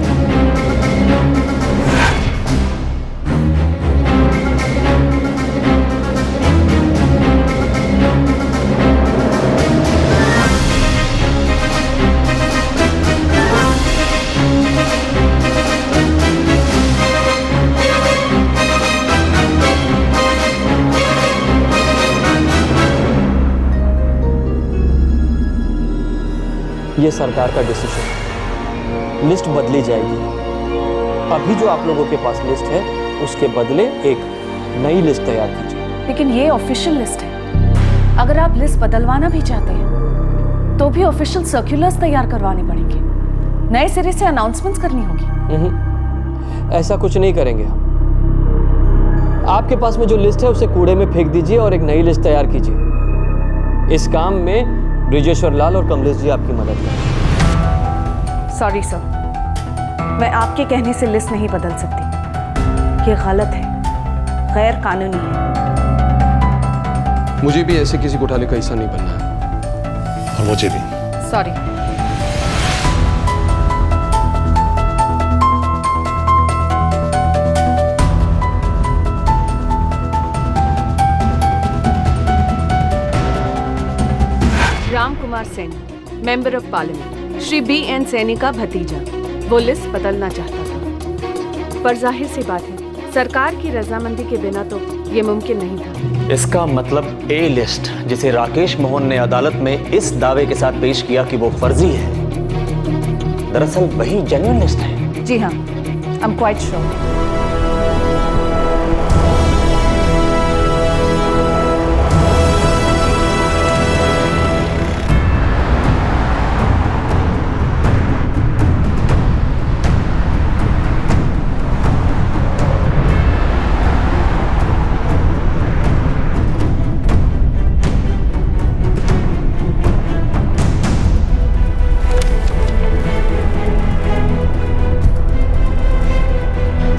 ये सरकार का डिसीजन, लिस्ट बदली जाएगी। अभी जो आप लोगों के पास लिस्ट है उसके बदले एक नई लिस्ट तैयार कीजिए। लेकिन ये ऑफिशियल लिस्ट है। अगर आप लिस्ट बदलवाना भी चाहते हैं तो भी ऑफिशियल सर्कुलर्स तैयार करवाने पड़ेंगे, नए सिरे से अनाउंसमेंट्स करनी होगी। ऐसा कुछ नहीं करेंगे हम। आपके पास में जो लिस्ट है उसे कूड़े में फेंक दीजिए और एक नई लिस्ट तैयार कीजिए। इस काम में ब्रिजेश्वर लाल और कमलेश जी आपकी मदद करें। सॉरी सर, मैं आपके कहने से लिस्ट नहीं बदल सकती। ये गलत है, गैर कानूनी है। मुझे भी ऐसे किसी घोटाले का हिस्सा नहीं बनना है। और मुझे भी। Sorry. Ram Kumar Saini, member of parliament, Shri BN Saini का भतीजा, वो लिस्ट बदलना चाहता था। पर जाहिर सी बात है, सरकार की रजामंदी के बिना तो ये मुमकिन नहीं था। इसका मतलब ए लिस्ट जिसे राकेश मोहन ने अदालत में इस दावे के साथ पेश किया कि वो फर्जी है, दरअसल वही जेन्युइन लिस्ट है। जी हाँ, I am quite sure.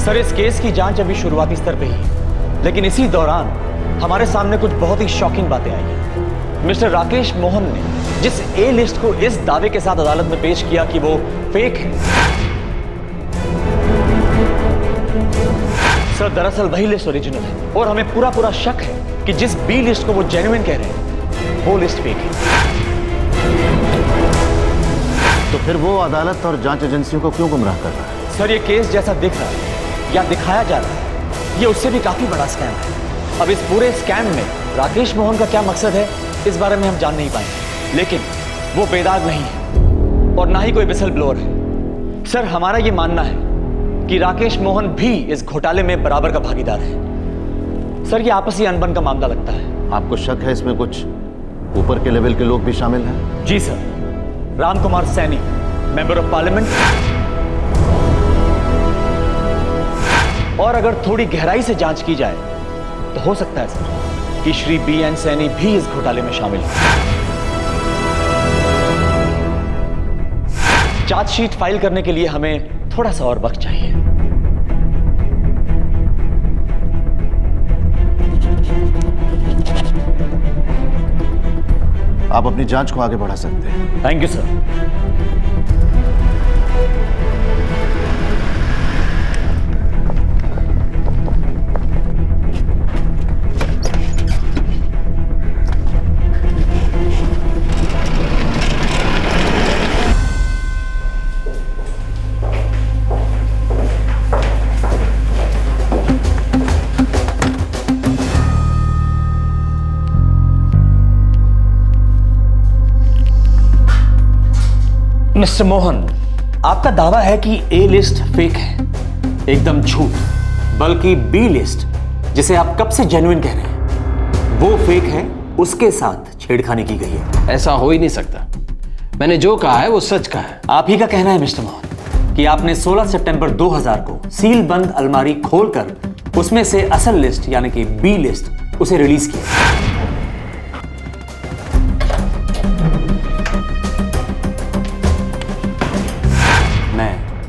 Sir, इस केस की जांच अभी शुरुआती स्तर पे ही है, लेकिन इसी दौरान हमारे सामने कुछ बहुत ही शॉकिंग बातें आई हैं। मिस्टर राकेश मोहन ने जिस ए लिस्ट को इस दावे के साथ अदालत में पेश किया कि वो फेक है, सर दरअसल वही लिस्ट ओरिजिनल है और हमें पूरा शक है कि जिस बी लिस्ट को वो जेन्युइन कह रहे हैं वो लिस्ट फेक है। तो फिर वो अदालत और जांच एजेंसियों को क्यों गुमराह कर रहा है? सर ये केस जैसा दिख रहा है या दिखाया जा रहा है, ये उससे भी काफी बड़ा स्कैम है। अब इस पूरे स्कैम में राकेश मोहन का क्या मकसद है इस बारे में हम जान नहीं पाएंगे, लेकिन वो बेदाग नहीं है और ना ही कोई विसल ब्लोअर है। सर हमारा ये मानना है कि राकेश मोहन भी इस घोटाले में बराबर का भागीदार है। सर ये आपसी अनबन का मामला लगता है। आपको शक है इसमें कुछ ऊपर के लेवल के लोग भी शामिल हैं? जी sir, Ram Kumar Saini, member of parliament, और अगर थोड़ी गहराई से जांच की जाए तो हो सकता है सर कि श्री BN सैनी भी इस घोटाले में शामिल है। चार्जशीट फाइल करने के लिए हमें थोड़ा सा और वक्त चाहिए। आप अपनी जांच को आगे बढ़ा सकते हैं। Thank you sir. Mister Mohan, आपका दावा है कि ए लिस्ट फेक है। एकदम झूठ। बल्कि बी लिस्ट, जिसे आप कब से जेन्युइन कह रहे हैं, वो फेक है, उसके साथ छेड़खानी की गई है। ऐसा हो ही नहीं सकता। मैंने जो कहा है वो सच कहा है। आप ही का कहना है मिस्टर मोहन कि आपने 16 सितंबर 2000 को सील बंद अलमारी खोलकर उसमें से असल लिस्ट यानी कि बी लिस्ट उसे रिलीज किया।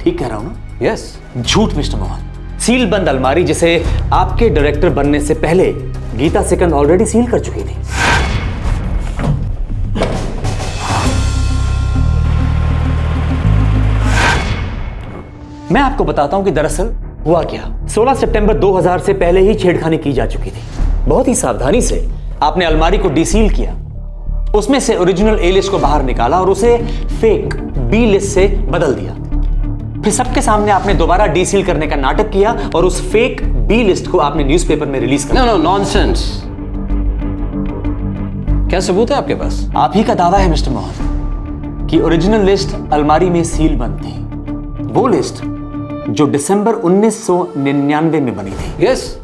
ठीक कह रहा हूं ना? यस। झूठ मिस्टर मोहन। सील बंद अलमारी जिसे आपके डायरेक्टर बनने से पहले गीता सिकंद ऑलरेडी सील कर चुकी थी। मैं आपको बताता हूं कि दरअसल हुआ क्या। 16 सितंबर 2000 से पहले ही छेड़खानी की जा चुकी थी। बहुत ही सावधानी से आपने अलमारी को डीसील किया, उसमें से ओरिजिनल ए लिस्ट को बाहर निकाला और उसे फेक बी लिस्ट से बदल दिया। फिर सबके सामने आपने दोबारा डीसील करने का नाटक किया और उस फेक बी लिस्ट को आपने न्यूज़पेपर में रिलीज कर दिया। No nonsense. क्या सबूत है आपके पास? आप ही का दावा है मिस्टर मोहन कि ओरिजिनल लिस्ट अलमारी में सील बंद थी, वो लिस्ट जो दिसंबर 1999 में बनी थी। यस।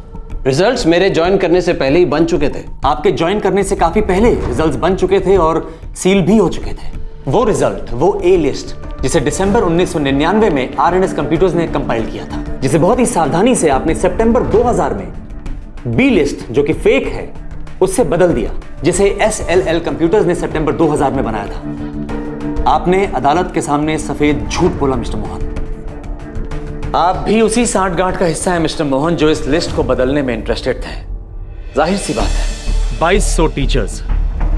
रिजल्ट्स मेरे ज्वाइन करने से पहले ही बन चुके थे। आपके ज्वाइन करने से काफी पहले रिजल्ट्स बन चुके थे और सील भी हो चुके थे। वो रिजल्ट, वो ए लिस्ट जिसे दिसंबर 1999 में RNS कंप्यूटर्स ने कंपाइल किया था, जिसे बहुत ही सावधानी से आपने सितंबर 2000 में बी लिस्ट जो कि फेक है उससे बदल दिया, जिसे SLL कंप्यूटर्स ने सितंबर 2000 में बनाया था। आपने अदालत के सामने सफेद झूठ बोला मिस्टर मोहन। आप भी उसी सांठगांठ का हिस्सा है मिस्टर मोहन जो इस लिस्ट को बदलने में इंटरेस्टेड थे। जाहिर सी बात है 2200 टीचर्स।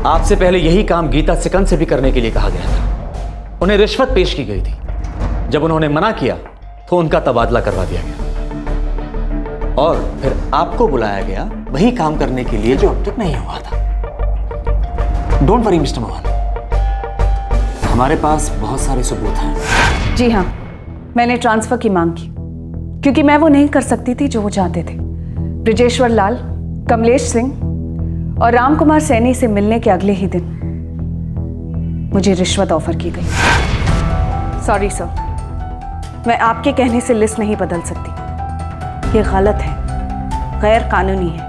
आपसे पहले यही काम गीता सिकंद से भी करने के लिए कहा गया था। उन्हें रिश्वत पेश की गई थी। जब उन्होंने मना किया तो उनका तबादला करवा दिया गया और फिर आपको बुलाया गया वही काम करने के लिए जो अब तक नहीं हुआ था। डोंट वरी मिस्टर मोहन, हमारे पास बहुत सारे सबूत हैं। जी हाँ, मैंने ट्रांसफर की मांग की क्योंकि मैं वो नहीं कर सकती थी जो वो चाहते थे। ब्रिजेश्वर लाल, कमलेश सिंह और राम कुमार सैनी से मिलने के अगले ही दिन मुझे रिश्वत ऑफर की गई। सॉरी सर, मैं आपके कहने से लिस्ट नहीं बदल सकती। ये गलत है, गैर कानूनी है।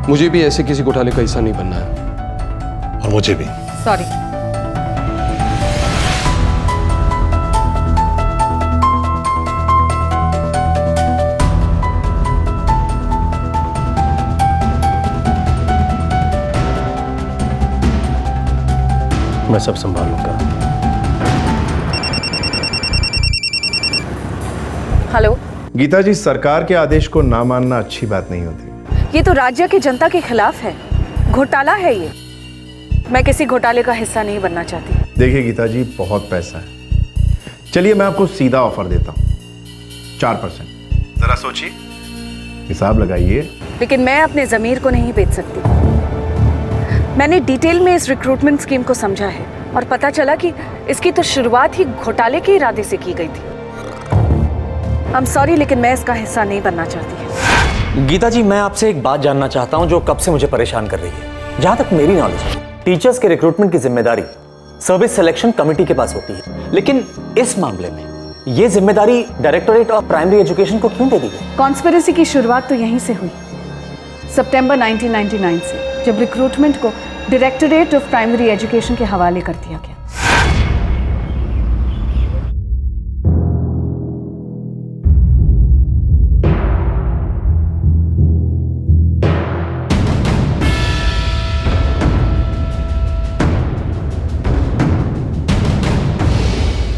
मुझे भी ऐसे किसी घोटाले का हिस्सा नहीं बनना है। और मुझे भी। सॉरी। मैं सब संभालूंगा। हेलो। गीता जी, सरकार के आदेश को ना मानना अच्छी बात नहीं होती। ये तो राज्य की जनता के खिलाफ है, घोटाला है ये। मैं किसी घोटाले का हिस्सा नहीं बनना चाहती। देखिए गीता जी, बहुत पैसा है। चलिए मैं आपको सीधा ऑफर देता हूँ, 4%। जरा सोचिए, हिसाब लगाइए। लेकिन मैं अपने ज़मीर को नहीं बेच सकती। मैंने डिटेल में इस रिक्रूटमेंट स्कीम को समझा है और पता चला कि इसकी तो शुरुआत ही घोटाले के इरादे से की गई थी। आई एम सॉरी, लेकिन मैं इसका हिस्सा नहीं बनना चाहती। गीता जी, मैं आपसे एक बात जानना चाहता हूं जो कब से मुझे परेशान कर रही है। जहां तक मेरी नॉलेज है, टीचर्स के रिक्रूटमेंट की जिम्मेदारी सर्विस सिलेक्शन कमेटी के पास होती है, लेकिन इस मामले में ये जिम्मेदारी डायरेक्टोरेट ऑफ प्राइमरी एजुकेशन को क्यों दे दी गई? कॉन्स्पिरेसी की शुरुआत तो यहीं से हुई, सितंबर 1999 से, जब रिक्रूटमेंट को डायरेक्टोरेट ऑफ प्राइमरी एजुकेशन के हवाले कर दिया गया।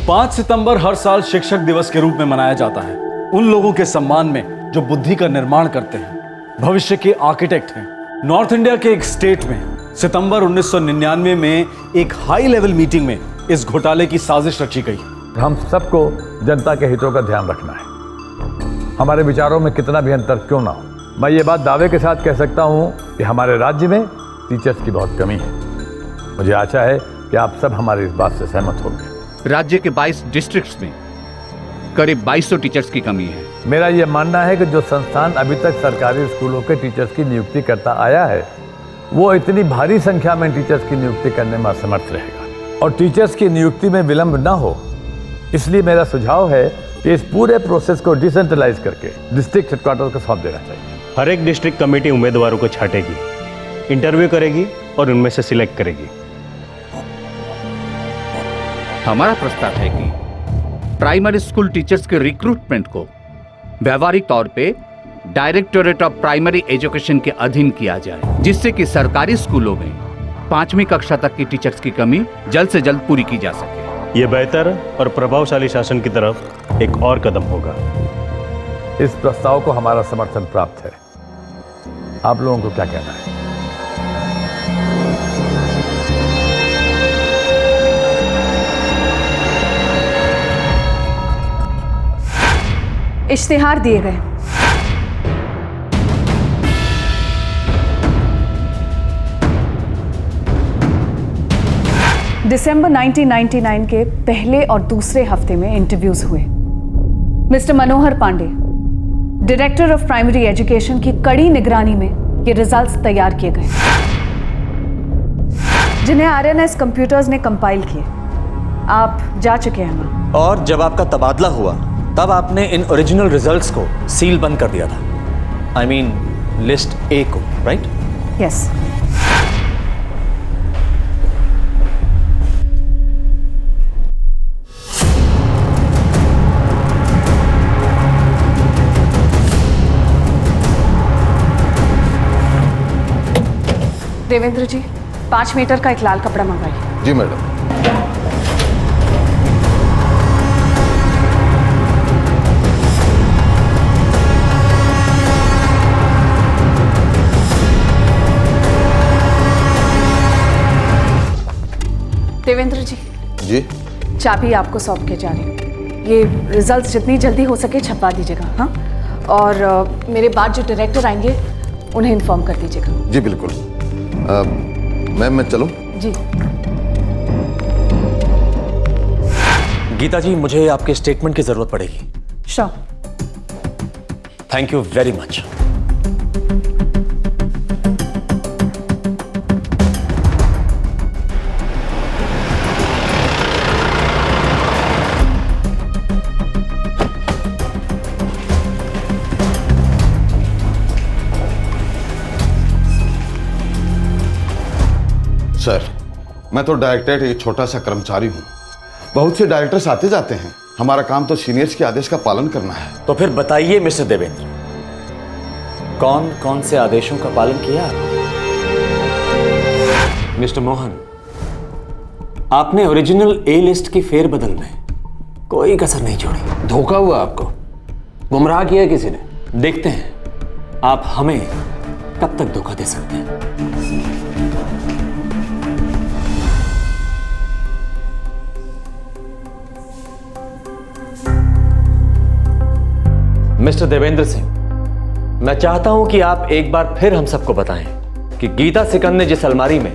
पांच सितंबर हर साल शिक्षक दिवस के रूप में मनाया जाता है उन लोगों के सम्मान में जो बुद्धि का निर्माण करते हैं, भविष्य के आर्किटेक्ट हैं। नॉर्थ इंडिया के एक स्टेट में सितंबर 1999 में एक हाई लेवल मीटिंग में इस घोटाले की साजिश रची गई। हम सबको जनता के हितों का ध्यान रखना है, हमारे विचारों में कितना भी अंतर क्यों ना हो। मैं ये बात दावे के साथ कह सकता हूँ कि हमारे राज्य में टीचर्स की बहुत कमी है। मुझे आशा है कि आप सब हमारी इस बात से सहमत होंगे। राज्य के 22 डिस्ट्रिक्ट्स में करीब 2200 टीचर्स की कमी है। मेरा यह मानना है कि जो संस्थान अभी तक सरकारी स्कूलों के टीचर्स की नियुक्ति करता आया है, वो इतनी भारी संख्या में टीचर्स की नियुक्ति करने में असमर्थ रहेगा और टीचर्स की नियुक्ति में विलंब ना हो। इसलिए मेरा सुझाव है कि इस पूरे प्रोसेस को डिसेंट्रलाइज करके डिस्ट्रिक्ट हेडक्वार्टर को सौंप देना चाहिए। हर एक डिस्ट्रिक्ट कमेटी उम्मीदवारों को छांटेगी, इंटरव्यू करेगी और उनमें से सिलेक्ट करेगी। हमारा प्रस्ताव है कि प्राइमरी स्कूल टीचर्स के रिक्रूटमेंट को व्यवहारिक तौर पे डायरेक्टोरेट ऑफ प्राइमरी एजुकेशन के अधीन किया जाए, जिससे कि सरकारी स्कूलों में 5वीं कक्षा तक की टीचर्स की कमी जल्द से जल्द पूरी की जा सके। ये बेहतर और प्रभावशाली शासन की तरफ एक और कदम होगा। इस प्रस्ताव को हमारा समर्थन प्राप्त है। आप लोगों को क्या कहना है? इश्तिहार दिए गए। दिसंबर 1999 के पहले और दूसरे हफ्ते में इंटरव्यूज हुए। Mister Manohar Pandey, director of primary education की कड़ी निगरानी में ये रिजल्ट्स तैयार किए गए, जिन्हें आरएनएस कंप्यूटर्स ने कंपाइल किए। आप जा चुके हैं वहां। और जब आपका तबादला हुआ तब आपने इन ओरिजिनल रिजल्ट्स को सील बंद कर दिया था। आई मीन लिस्ट ए को, राइट? यस। देवेंद्र जी, 5 मीटर का एक लाल कपड़ा मंगवाइए। जी मैडम। देवेंद्र जी, जी चाबी आपको सौंप के जा रही हूँ। ये रिजल्ट्स जितनी जल्दी हो सके छपवा दीजिएगा, हाँ? और मेरे बाद जो डायरेक्टर आएंगे उन्हें इन्फॉर्म कर दीजिएगा। जी बिल्कुल। मैम मैं चलूं? जी। गीता जी, मुझे आपके स्टेटमेंट की जरूरत पड़ेगी। Sure. Thank you very much. Sir, मैं तो डायरेक्टरेट एक छोटा सा कर्मचारी हूँ। बहुत से डायरेक्टर्स आते जाते हैं। हमारा काम तो सीनियर्स के आदेश का पालन करना है। तो फिर बताइए मिस्टर देवेंद्र, कौन कौन से आदेशों का पालन किया? मिस्टर मोहन, आपने ओरिजिनल ए लिस्ट की फेरबदल में कोई कसर नहीं छोड़ी। धोखा हुआ आपको, गुमराह किया किसी ने। देखते हैं आप हमें कब तक धोखा दे सकते हैं। मिस्टर देवेंद्र सिंह, मैं चाहता हूं कि आप एक बार फिर हम सबको बताएं कि गीता सिकंद ने जिस अलमारी में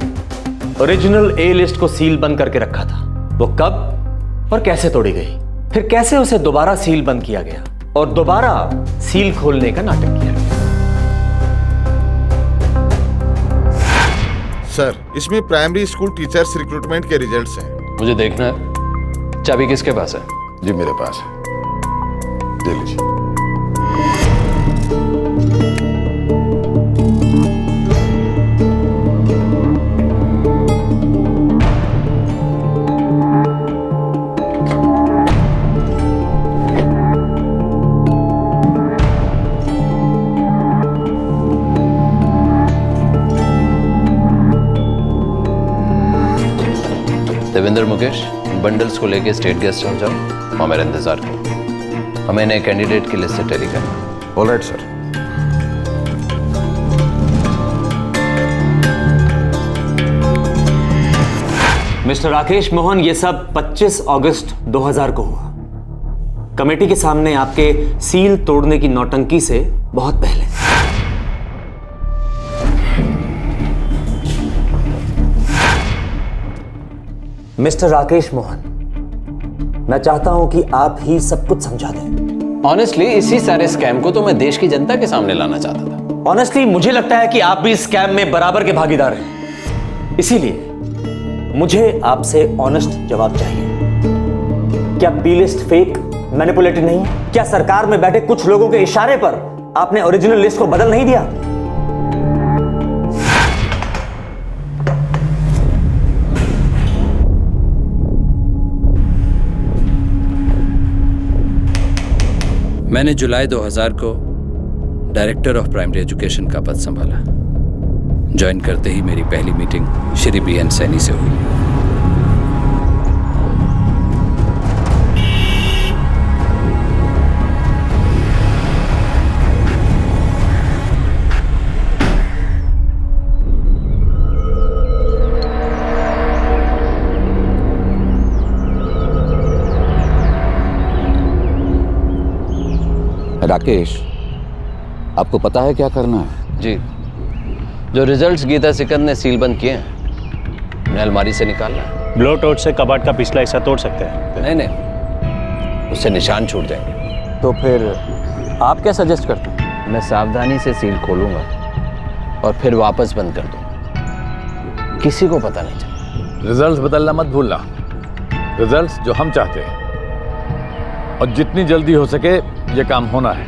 ओरिजिनल ए लिस्ट को सील बंद करके रखा था, वो कब और कैसे तोड़ी गई, फिर कैसे उसे दोबारा सील बंद किया गया और दोबारा सील खोलने का नाटक किया गया। सर, इसमें प्राइमरी स्कूल टीचर्स रिक्रूटमेंट के रिजल्ट्स हैं। मुझे देखना है। चाबी किसके पास है? जी मेरे पास है, ले लीजिए। देवेंद्र, मुकेश, बंडल्स को लेके स्टेट गेस्ट हाउस जाओ और मेरा इंतजार करो। हमें नए कैंडिडेट की लिस्ट से टैली करना। Alright sir. Mister Rakesh Mohan, ये सब 25 अगस्त 2000 को हुआ। कमेटी के सामने आपके सील तोड़ने की नौटंकी से बहुत पहले। मिस्टर राकेश मोहन, मैं चाहता हूं कि आप ही सब कुछ समझा दें। ऑनेस्टली इसी सारे स्कैम को तो मैं देश की जनता के सामने लाना चाहता था। ऑनेस्टली मुझे लगता है कि आप भी इस स्कैम में बराबर के भागीदार हैं। इसीलिए मुझे आपसे ऑनेस्ट जवाब चाहिए। क्या बी लिस्ट फेक, मैनिपुलेटेड नहीं है? क्या सरकार में बैठे कुछ लोगों के इशारे पर आपने ओरिजिनल लिस्ट को बदल नहीं दिया? मैंने जुलाई 2000 को डायरेक्टर ऑफ प्राइमरी एजुकेशन का पद संभाला। ज्वाइन करते ही मेरी पहली मीटिंग श्री B.N. सैनी से हुई। राकेश, आपको पता है क्या करना है? जी, जो रिजल्ट्स गीता सिकंद ने सील बंद किए हैं उन्हें अलमारी से निकालना है। ब्लो टॉर्च से कबाड़ का पिछला हिस्सा तोड़ सकते हैं? नहीं नहीं, उससे निशान छूट जाएंगे। तो फिर आप क्या सजेस्ट करते हैं? मैं सावधानी से सील खोलूंगा और फिर वापस बंद कर दूंगा, किसी को पता नहीं चलेगा। रिजल्ट्स बदलना मत भूलना। रिजल्ट्स जो हम चाहते हैं और जितनी जल्दी हो सके ये काम होना है,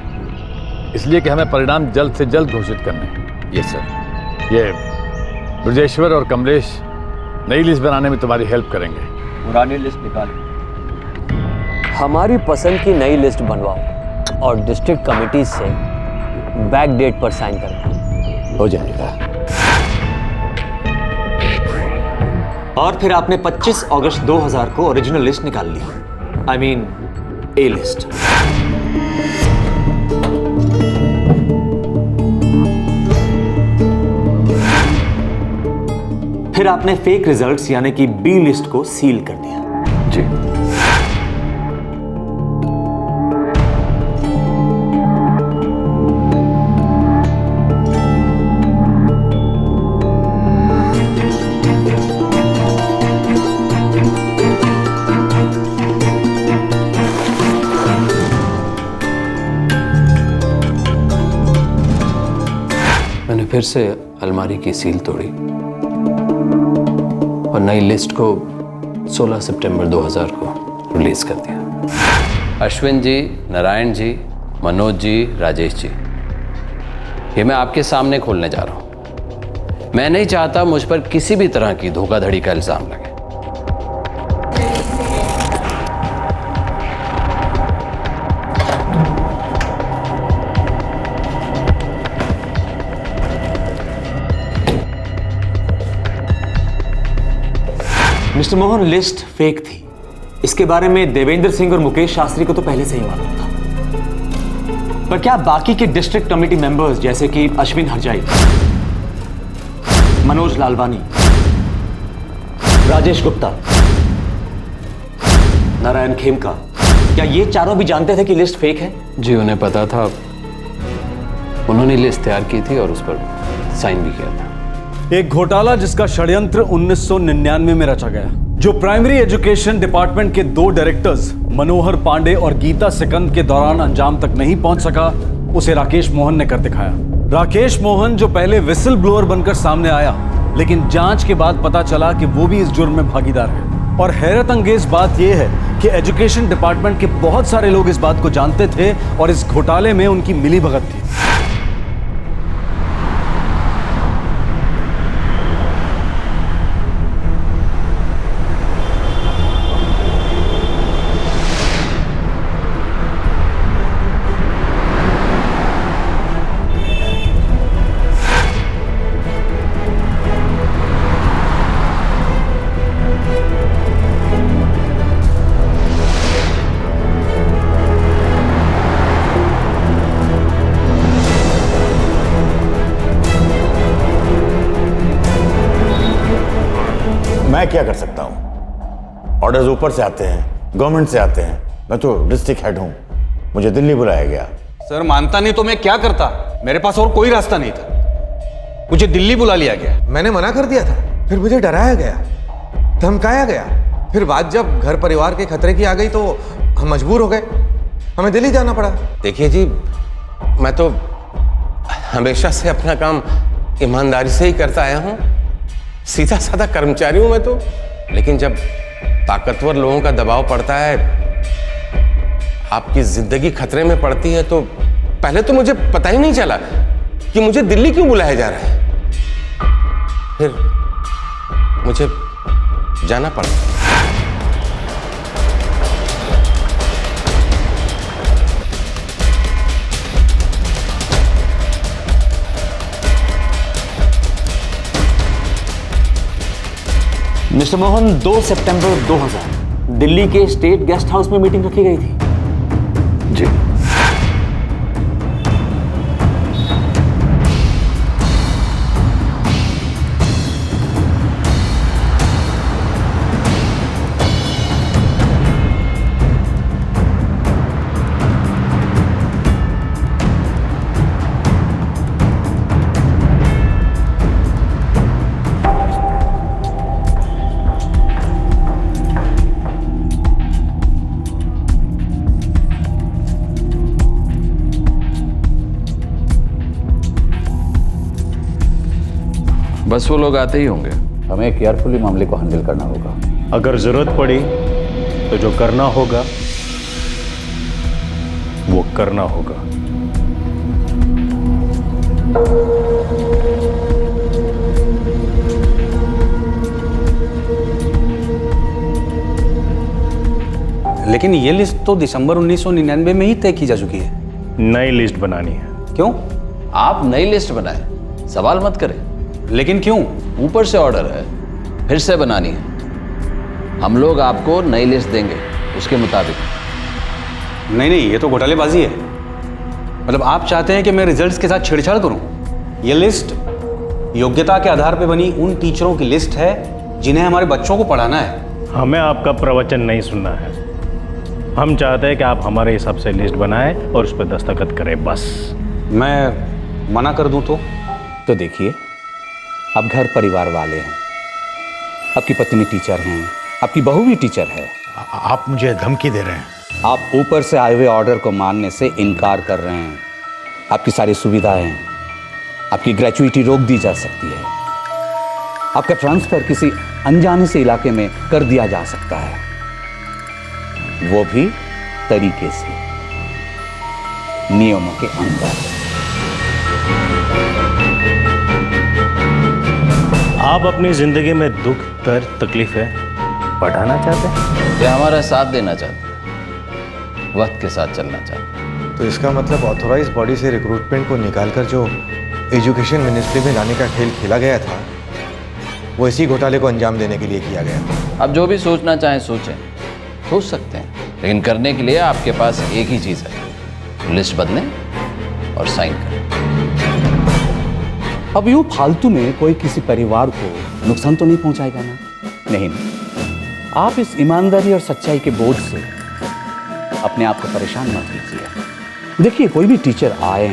इसलिए कि हमें परिणाम जल्द से जल्द घोषित करने हैं। Yes sir. ये ब्रजेश्वर और कमलेश नई लिस्ट बनाने में तुम्हारी हेल्प करेंगे। पुरानी लिस्ट निकालें। हमारी पसंद की नई लिस्ट बनवाओ और डिस्ट्रिक्ट कमेटी से बैक डेट पर साइन करें। हो जाएगा। और फिर आपने 25 अगस्त 2000 को ओरिजिनल लिस्ट निकाल ली, आई मीन ए लिस्ट। फिर आपने फेक रिजल्ट्स यानी कि बी लिस्ट को सील कर दिया। जी। मैंने फिर से अलमारी की सील तोड़ी और नई लिस्ट को 16 सितंबर 2000 को रिलीज कर दिया। अश्विन जी, नारायण जी, मनोज जी, राजेश जी, ये मैं आपके सामने खोलने जा रहा हूं। मैं नहीं चाहता मुझ पर किसी भी तरह की धोखाधड़ी का इल्जाम लगे। मिस्टर मोहन, लिस्ट फेक थी, इसके बारे में देवेंद्र सिंह और मुकेश शास्त्री को तो पहले से ही मालूम था। पर क्या बाकी के डिस्ट्रिक्ट कमेटी मेंबर्स जैसे कि अश्विन हरजाई, मनोज लालवानी, राजेश गुप्ता, नारायण खेमका क्या ये चारों भी जानते थे कि लिस्ट फेक है? जी उन्हें पता था, उन्होंने लिस्ट तैयार की थी और उस पर साइन भी किया था। एक घोटाला जिसका षड्यंत्र 1999 में रचा गया, जो प्राइमरी एजुकेशन डिपार्टमेंट के 2 डायरेक्टर्स मनोहर पांडे और गीता सिकंद के दौरान अंजाम तक नहीं पहुंच सका, उसे राकेश मोहन ने कर दिखाया। राकेश मोहन जो पहले विसल ब्लोअर बनकर सामने आया, लेकिन जांच के बाद पता चला कि वो भी इस जुर्म में भागीदार है। और हैरत अंगेज बात यह है कि एजुकेशन डिपार्टमेंट के बहुत सारे लोग इस बात को जानते थे और इस घोटाले में उनकी मिलीभगत थी। मैं क्या कर सकता हूं? ऑर्डर्स ऊपर से आते हैं, गवर्नमेंट से आते हैं। मैं तो डिस्ट्रिक्ट हेड हूं, मुझे दिल्ली बुलाया गया। सर मानता नहीं तो मैं क्या करता? मेरे पास और कोई रास्ता नहीं था, मुझे दिल्ली बुला लिया गया। मैंने मना कर दिया था, फिर मुझे डराया गया, धमकाया गया। फिर बात जब घर परिवार के खतरे की आ गई तो हम मजबूर हो गए, हमें दिल्ली जाना पड़ा। देखिए जी, मैं तो हमेशा से अपना काम ईमानदारी से ही करता आया हूं, सीधा साधा कर्मचारी हूं मैं तो। लेकिन जब ताकतवर लोगों का दबाव पड़ता है, आपकी जिंदगी खतरे में पड़ती है, तो पहले तो मुझे पता ही नहीं चला कि मुझे दिल्ली क्यों बुलाया जा रहा है। फिर मुझे जाना पड़ा। मिस्टर मोहन, 2 सितंबर 2000 दिल्ली के स्टेट गेस्ट हाउस में मीटिंग रखी गई थी। जी। बस वो लोग आते ही होंगे। हमें केयरफुली मामले को हैंडल करना होगा। अगर जरूरत पड़ी तो जो करना होगा वो करना होगा। लेकिन ये लिस्ट तो दिसंबर 1999 में ही तय की जा चुकी है। नई लिस्ट बनानी है। क्यों? आप नई लिस्ट बनाए, सवाल मत करें। लेकिन क्यों? ऊपर से ऑर्डर है, फिर से बनानी है। हम लोग आपको नई लिस्ट देंगे उसके मुताबिक। नहीं नहीं, ये तो घोटालेबाजी है। मतलब आप चाहते हैं कि मैं रिजल्ट्स के साथ छेड़छाड़ करूं? ये लिस्ट योग्यता के आधार पर बनी उन टीचरों की लिस्ट है जिन्हें हमारे बच्चों को पढ़ाना है। हमें आपका प्रवचन नहीं सुनना है। हम चाहते हैं कि आप हमारे हिसाब से लिस्ट बनाएं और उस पर दस्तखत करें, बस। मैं मना कर दूं तो देखिए, आप घर परिवार वाले हैं, आपकी पत्नी टीचर हैं, आपकी बहू भी टीचर है। आप मुझे धमकी दे रहे हैं? आप ऊपर से आए हुए ऑर्डर को मानने से इनकार कर रहे हैं। आपकी सारी सुविधाएं, आपकी ग्रेचुइटी रोक दी जा सकती है। आपका ट्रांसफर किसी अनजाने से इलाके में कर दिया जा सकता है, वो भी तरीके से, नियमों के अंदर। आप अपनी जिंदगी में दुख, दर्द, तकलीफें बढ़ाना चाहते हैं या हमारा साथ देना चाहते हैं, वक्त के साथ चलना चाहते हैं? तो इसका मतलब ऑथोराइज बॉडी से रिक्रूटमेंट को निकालकर जो एजुकेशन मिनिस्ट्री में लाने का खेल खेला गया था, वो इसी घोटाले को अंजाम देने के लिए किया गया। आप जो भी सोचना चाहें सोचें, सोच सकते हैं, लेकिन करने के लिए आपके पास एक ही चीज़ है, लिस्ट बदलें और साइन करें। अब यूं फालतू में कोई किसी परिवार को नुकसान तो नहीं पहुंचाएगा ना? नहीं, आप इस ईमानदारी और सच्चाई के बोझ से अपने आप को परेशान मत कीजिए। देखिए, कोई भी टीचर आए,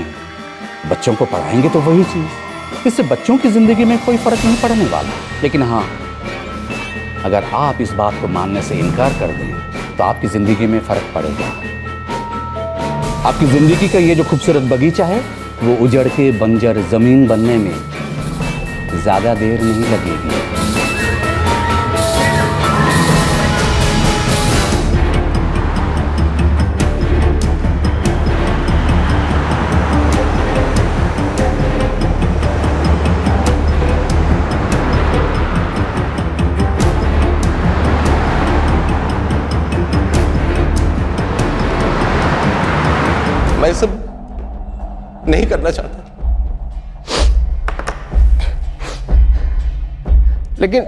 बच्चों को पढ़ाएंगे तो वही चीज़, इससे बच्चों की ज़िंदगी में कोई फ़र्क नहीं पड़ने वाला। लेकिन हाँ, अगर आप इस बात को मानने से इनकार कर दें तो आपकी ज़िंदगी में फ़र्क पड़ेगा। आपकी ज़िंदगी का ये जो खूबसूरत बगीचा है वो उजड़ के बंजर ज़मीन बनने में ज़्यादा देर नहीं लगेगी। मैं ये सब नहीं करना चाहता, लेकिन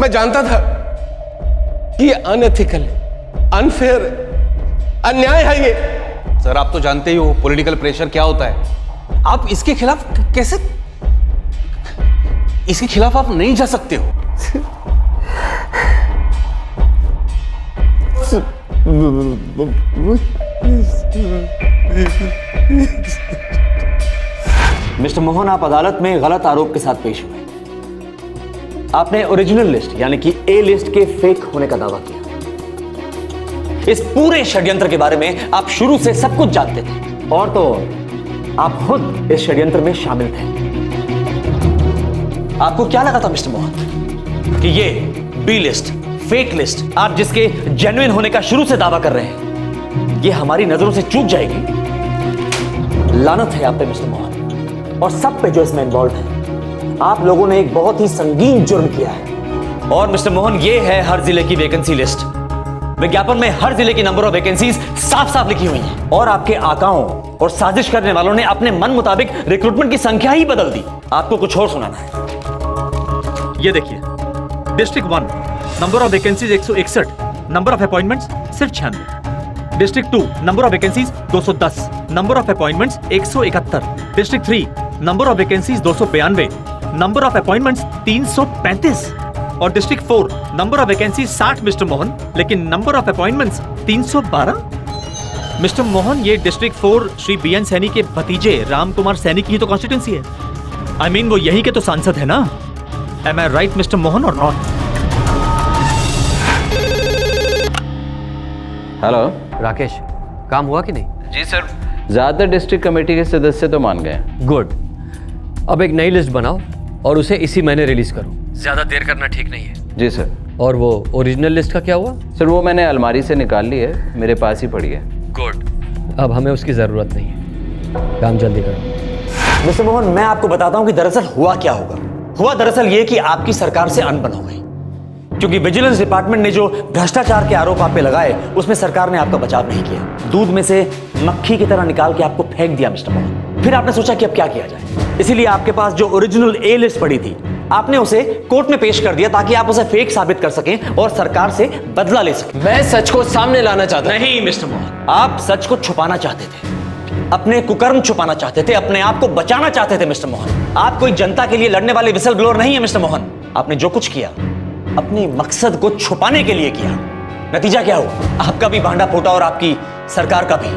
मैं जानता था कि ये अनएथिकल है, अनफेयर, अन्याय है ये। सर, आप तो जानते ही हो पॉलिटिकल प्रेशर क्या होता है। आप इसके खिलाफ कैसे, इसके खिलाफ आप नहीं जा सकते हो। मिस्टर मोहन, आप अदालत में गलत आरोप के साथ पेश हुए। आपने ओरिजिनल लिस्ट यानी कि ए लिस्ट के फेक होने का दावा किया। इस पूरे षड्यंत्र के बारे में आप शुरू से सब कुछ जानते थे, और तो आप खुद इस षड्यंत्र में शामिल थे। आपको क्या लगा था मिस्टर मोहन कि ये बी लिस्ट, फेक लिस्ट, आप जिसके जेन्युइन होने का शुरू से दावा कर रहे हैं, ये हमारी नजरों से चूक जाएगी? लानत है आप पे मिस्टर मोहन, और सब पे जो इसमें इन्वॉल्व है। आप लोगों ने एक बहुत ही संगीन जुर्म किया है। और मिस्टर मोहन, ये है हर जिले की वैकेंसी लिस्ट। विज्ञापन में हर जिले की नंबर ऑफ वैकेंसीज साफ साफ लिखी हुई हैं, और आपके आकाओं और साजिश करने वालों ने अपने मन मुताबिक रिक्रूटमेंट की संख्या ही बदल दी। आपको कुछ और सुनाना है। ये देखिए, district 1 number of vacancies 161, number of appointments सिर्फ 96। District 2 number of vacancies 210, number of appointments 171। District 3 number of vacancies 292, number of appointments 335। और district 4 number of vacancies 60 mister Mohan, लेकिन number of appointments 312। Mister Mohan, ये डिस्ट्रिक्ट 4 श्री बीएन सैनी के भतीजे राम कुमार सैनी की ही तो constituency है। I mean, वो यही के तो सांसद है ना। Am I right, mister Mohan, और नॉट? हेलो राकेश, काम हुआ कि नहीं? जी सर, ज्यादातर डिस्ट्रिक्ट कमेटी के सदस्य तो मान गए। गुड। अब एक नई लिस्ट बनाओ और उसे इसी महीने रिलीज करो। ज्यादा देर करना ठीक नहीं है। जी सर। और वो ओरिजिनल लिस्ट का क्या हुआ? सर, वो मैंने अलमारी से निकाल ली है, मेरे पास ही पड़ी है। गुड। अब हमें उसकी जरूरत नहीं है, काम जल्दी करो। मिस्टर मोहन, मैं आपको बताता हूं कि दरअसल हुआ क्या होगा। हुआ दरअसल ये कि आपकी सरकार से अनबन हो गई, क्योंकि विजिलेंस डिपार्टमेंट ने जो भ्रष्टाचार के आरोप आप पे लगाए, उसमें सरकार ने आपका बचाव नहीं किया। दूध में से मक्खी की तरह निकाल के आपको फेंक दिया मिस्टर मोहन। फिर आपने सोचा कि अब क्या किया जाए, इसीलिए आपके पास जो ओरिजिनल ए लिस्ट पड़ी थी, आपने उसे कोर्ट में पेश कर दिया ताकि आप उसे फेक साबित कर सकें और सरकार से बदला ले सकें। मैं सच को सामने लाना चाहता हूं। नहीं मिस्टर मोहन, आप सच को छुपाना चाहते थे, अपने कुकर्म छुपाना चाहते थे, अपने आप को बचाना चाहते थे मिस्टर मोहन। आप कोई जनता के लिए लड़ने वाले विसल ब्लोअर नहीं है मिस्टर मोहन। आपने जो कुछ किया अपने मकसद को छुपाने के लिए किया। नतीजा क्या हुआ? आपका भी भांडा फूटा और आपकी सरकार का भी।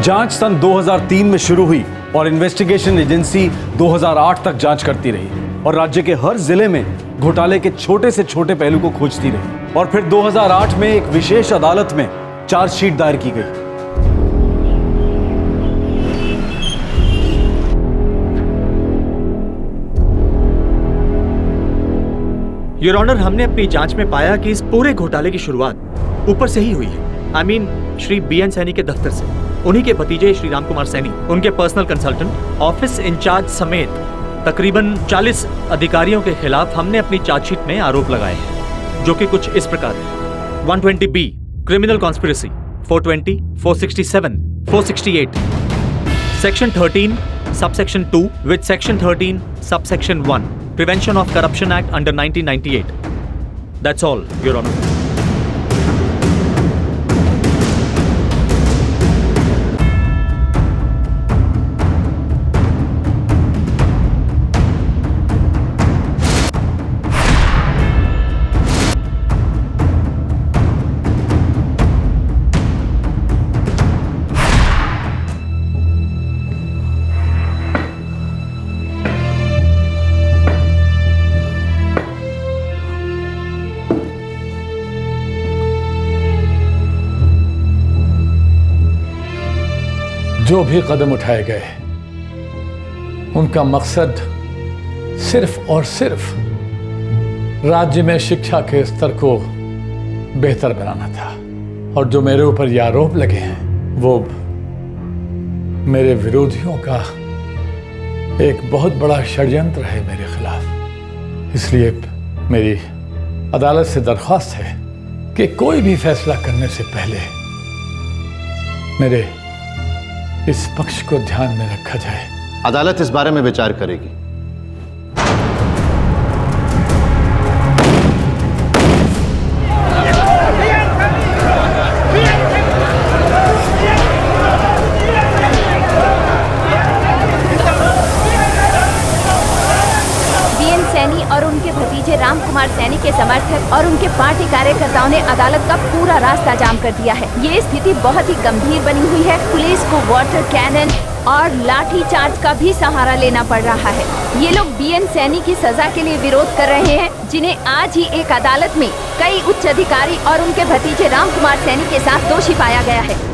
जांच सन 2003 में शुरू हुई और इन्वेस्टिगेशन एजेंसी 2008 तक जांच करती रही और राज्य के हर जिले में घोटाले के छोटे से छोटे पहलू को खोजती रही। और फिर 2008 में एक विशेष अदालत में चार्जशीट दायर की गई। योर ऑनर, हमने अपनी जांच में पाया कि इस पूरे घोटाले की शुरुआत ऊपर से ही हुई है। I mean, Shri BN Saini के दफ्तर से। उन्हीं के भतीजे श्री राम कुमार सैनी, उनके पर्सनल कंसल्टेंट, ऑफिस इंचार्ज समेत तकरीबन 40 अधिकारियों के खिलाफ हमने अपनी चार्जशीट में आरोप लगाए हैं, जो कि कुछ इस प्रकार है। 120B criminal conspiracy, 420, 467, 468, section 13 subsection 2 with section 13 subsection 1 Prevention of Corruption Act under 1998. That's all, Your Honor. जो भी कदम उठाए गए उनका मकसद सिर्फ और सिर्फ राज्य में शिक्षा के स्तर को बेहतर बनाना था। और जो मेरे ऊपर ये आरोप लगे हैं वो मेरे विरोधियों का एक बहुत बड़ा षड्यंत्र है मेरे खिलाफ। इसलिए मेरी अदालत से दरख्वास्त है कि कोई भी फैसला करने से पहले मेरे इस पक्ष को ध्यान में रखा जाए। अदालत इस बारे में विचार करेगी। और उनके भतीजे राम कुमार सैनी के समर्थक और उनके पार्टी कार्यकर्ताओं ने अदालत का पूरा रास्ता जाम कर दिया है। ये स्थिति बहुत ही गंभीर बनी हुई है। पुलिस को वाटर कैनन और लाठी चार्ज का भी सहारा लेना पड़ रहा है। ये लोग बीएन सैनी की सजा के लिए विरोध कर रहे हैं, जिन्हें आज ही एक अदालत में कई उच्च अधिकारी और उनके भतीजे राम कुमार सैनी के साथ दोषी पाया गया है।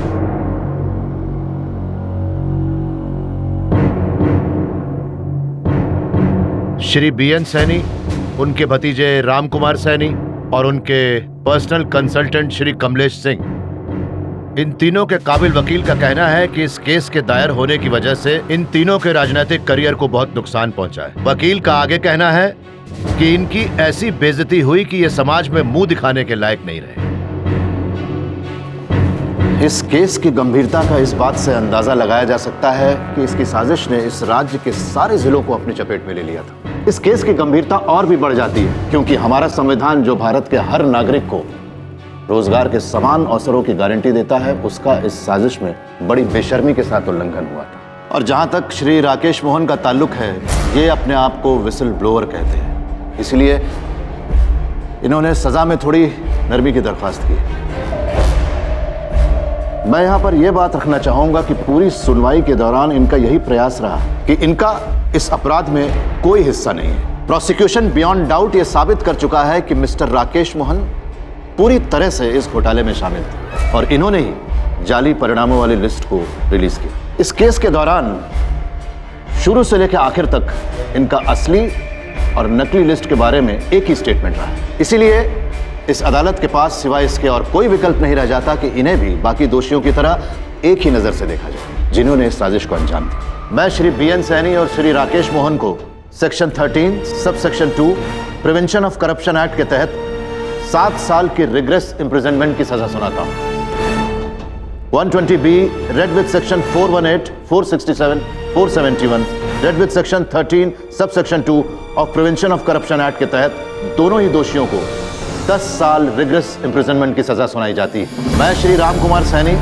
श्री बीएन सैनी, उनके भतीजे राम कुमार सैनी और उनके पर्सनल कंसल्टेंट श्री कमलेश सिंह, इन तीनों के काबिल वकील का कहना है कि इस केस के दायर होने की वजह से इन तीनों के राजनीतिक करियर को बहुत नुकसान पहुंचा है। वकील का आगे कहना है कि इनकी ऐसी बेइज्जती हुई कि ये समाज में मुंह दिखाने के लायक नहीं रहे। इस केस की गंभीरता का इस बात से अंदाजा लगाया जा सकता है कि इसकी साजिश ने इस राज्य के सारे जिलों को अपनी चपेट में ले लिया था। इस केस की गंभीरता और भी बढ़ जाती है क्योंकि हमारा संविधान जो भारत के हर नागरिक को रोजगार के समान अवसरों की गारंटी देता है, उसका इस साजिश में बड़ी बेशर्मी के साथ उल्लंघन हुआ था। और जहां तक श्री राकेश मोहन का ताल्लुक है, ये अपने आप को विसल ब्लोअर कहते हैं, इसलिए इन्होंने सजा में थोड़ी नरमी की दरख्वास्त की। मैं यहां पर यह बात रखना चाहूंगा कि पूरी सुनवाई के दौरान इनका यही प्रयास रहा कि इनका इस अपराध में कोई हिस्सा नहीं है। प्रोसिक्यूशन बियॉन्ड डाउट यह साबित कर चुका है कि मिस्टर राकेश मोहन पूरी तरह से इस घोटाले में शामिल थे और इन्होंने ही जाली परिणामों वाली लिस्ट को रिलीज किया। इस केस के दौरान शुरू से लेकर आखिर तक इनका असली और नकली लिस्ट के बारे में एक ही स्टेटमेंट रहा है। इसीलिए इस अदालत के पास सिवाय इसके और कोई विकल्प नहीं रह जाता कि इन्हें भी बाकी दोषियों की तरह एक ही नजर से देखा जाए जिन्होंने इस साजिश को अंजाम दिया। मैं श्री बीएन सैनी और श्री राकेश मोहन को section 13 sub section 2 prevention of corruption act के तहत 7 साल की रिग्रेस इम्प्रिजनमेंट की सजा सुनाता हूं। 120B read with section 418, 467, 471 read with section 13 sub section 2 of prevention of corruption act के तहत दोनों ही दोषियों को 10 साल रिग्रेस इम्प्रिजनमेंट की सजा सुनाई जाती है। मैं श्री राम कुमार सैनी,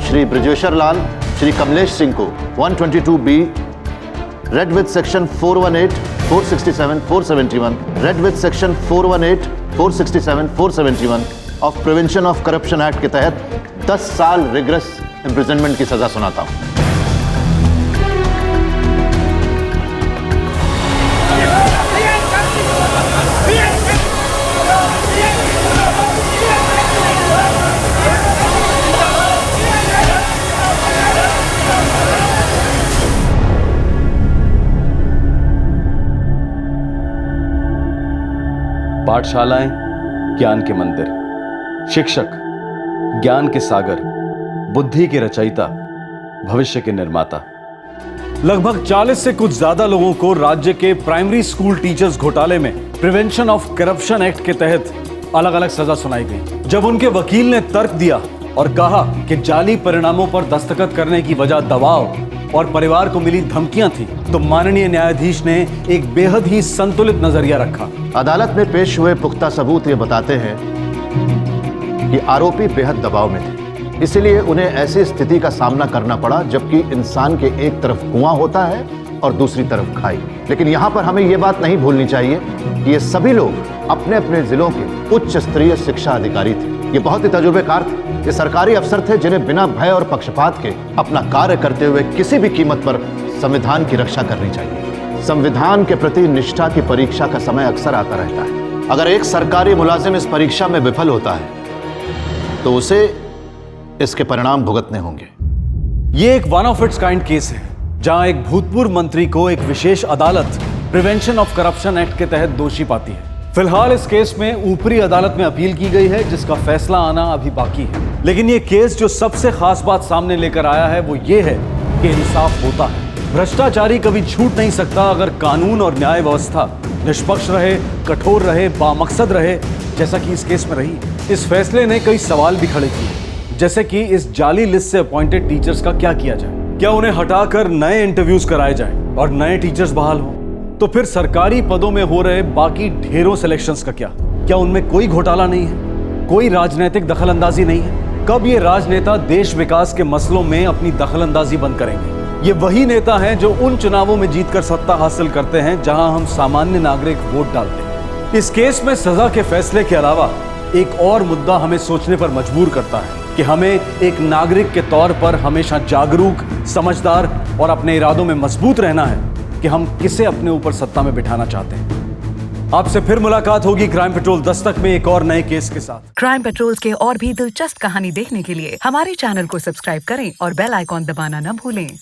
श्री ब्रजेश्वर लाल, श्री कमलेश सिंह को 122B read with section 418, 467, 471 read with section 418, 467, 471 of prevention of corruption act के तहत 10 साल रिग्रेस इम्प्रिजनमेंट की सजा सुनाता हूं। पाठशालाएं ज्ञान के मंदिर, शिक्षक ज्ञान के सागर, बुद्धि के रचयिता, भविष्य के निर्माता। लगभग 40 से कुछ ज्यादा लोगों को राज्य के प्राइमरी स्कूल टीचर्स घोटाले में प्रिवेंशन ऑफ करप्शन एक्ट के तहत अलग अलग सजा सुनाई गई। जब उनके वकील ने तर्क दिया और कहा कि जाली परिणामों पर दस्तखत करने की वजह दबाव और परिवार को मिली धमकियां थी, तो माननीय न्यायाधीश ने एक बेहद ही संतुलित नजरिया रखा। अदालत में पेश हुए पुख्ता सबूत ये बताते हैं कि आरोपी बेहद दबाव में थे, इसलिए उन्हें ऐसी स्थिति का सामना करना पड़ा जबकि इंसान के एक तरफ कुआं होता है और दूसरी तरफ खाई। लेकिन यहां पर हमें यह बात नहीं भूलनी चाहिए कि ये सभी लोग अपने अपने जिलों के उच्च स्तरीय शिक्षा अधिकारी थे। ये बहुत ही तजुर्बेकार थे। ये सरकारी अफसर थे जिन्हें बिना भय और पक्षपात के अपना कार्य करते हुए किसी भी कीमत पर संविधान की रक्षा करनी चाहिए। संविधान के प्रति निष्ठा की परीक्षा का समय अक्सर आता रहता है। अगर एक सरकारी मुलाजिम इस परीक्षा में विफल होता है तो उसे इसके परिणाम भुगतने होंगे। ये एक one of its kind case है जहां एक भूतपूर्व मंत्री को एक विशेष अदालत प्रिवेंशन ऑफ करप्शन एक्ट के तहत दोषी पाती है। फिलहाल इस केस में ऊपरी अदालत में अपील की गई है, जिसका फैसला आना अभी बाकी है। लेकिन ये केस जो सबसे खास बात सामने लेकर आया है वो ये है कि इंसाफ होता है। भ्रष्टाचारी कभी छूट नहीं सकता अगर कानून और न्याय व्यवस्था निष्पक्ष रहे, कठोर रहे, बामकसद रहे, जैसा कि इस केस में रही। इस फैसले ने कई सवाल भी खड़े किए, जैसे कि इस जाली लिस्ट से अपॉइंटेड टीचर्स का क्या किया जाए। क्या उन्हें हटाकर नए इंटरव्यूज कराए जाएं और नए टीचर्स बहाल हों? तो फिर सरकारी पदों में हो रहे बाकी ढेरों सिलेक्शंस का क्या उनमें कोई घोटाला नहीं है, कोई राजनीतिक दखलंदाजी नहीं है? कब ये राजनेता देश विकास के मसलों में अपनी दखलंदाजी बंद करेंगे? ये वही नेता हैं जो उन चुनावों में जीतकर सत्ता हासिल करते हैं जहां हम सामान्य नागरिक वोट डालते हैं। इस केस में सजा के फैसले के अलावा एक और मुद्दा हमें सोचने पर मजबूर करता है कि हमें एक नागरिक के तौर पर हमेशा जागरूक, समझदार और अपने इरादों में मजबूत रहना है कि हम किसे अपने ऊपर सत्ता में बिठाना चाहते हैं। आपसे फिर मुलाकात होगी क्राइम पेट्रोल दस्तक में एक और नए केस के साथ। क्राइम पेट्रोल के और भी दिलचस्प कहानी देखने के लिए हमारे चैनल को सब्सक्राइब करें और बेल आइकॉन दबाना न भूलें।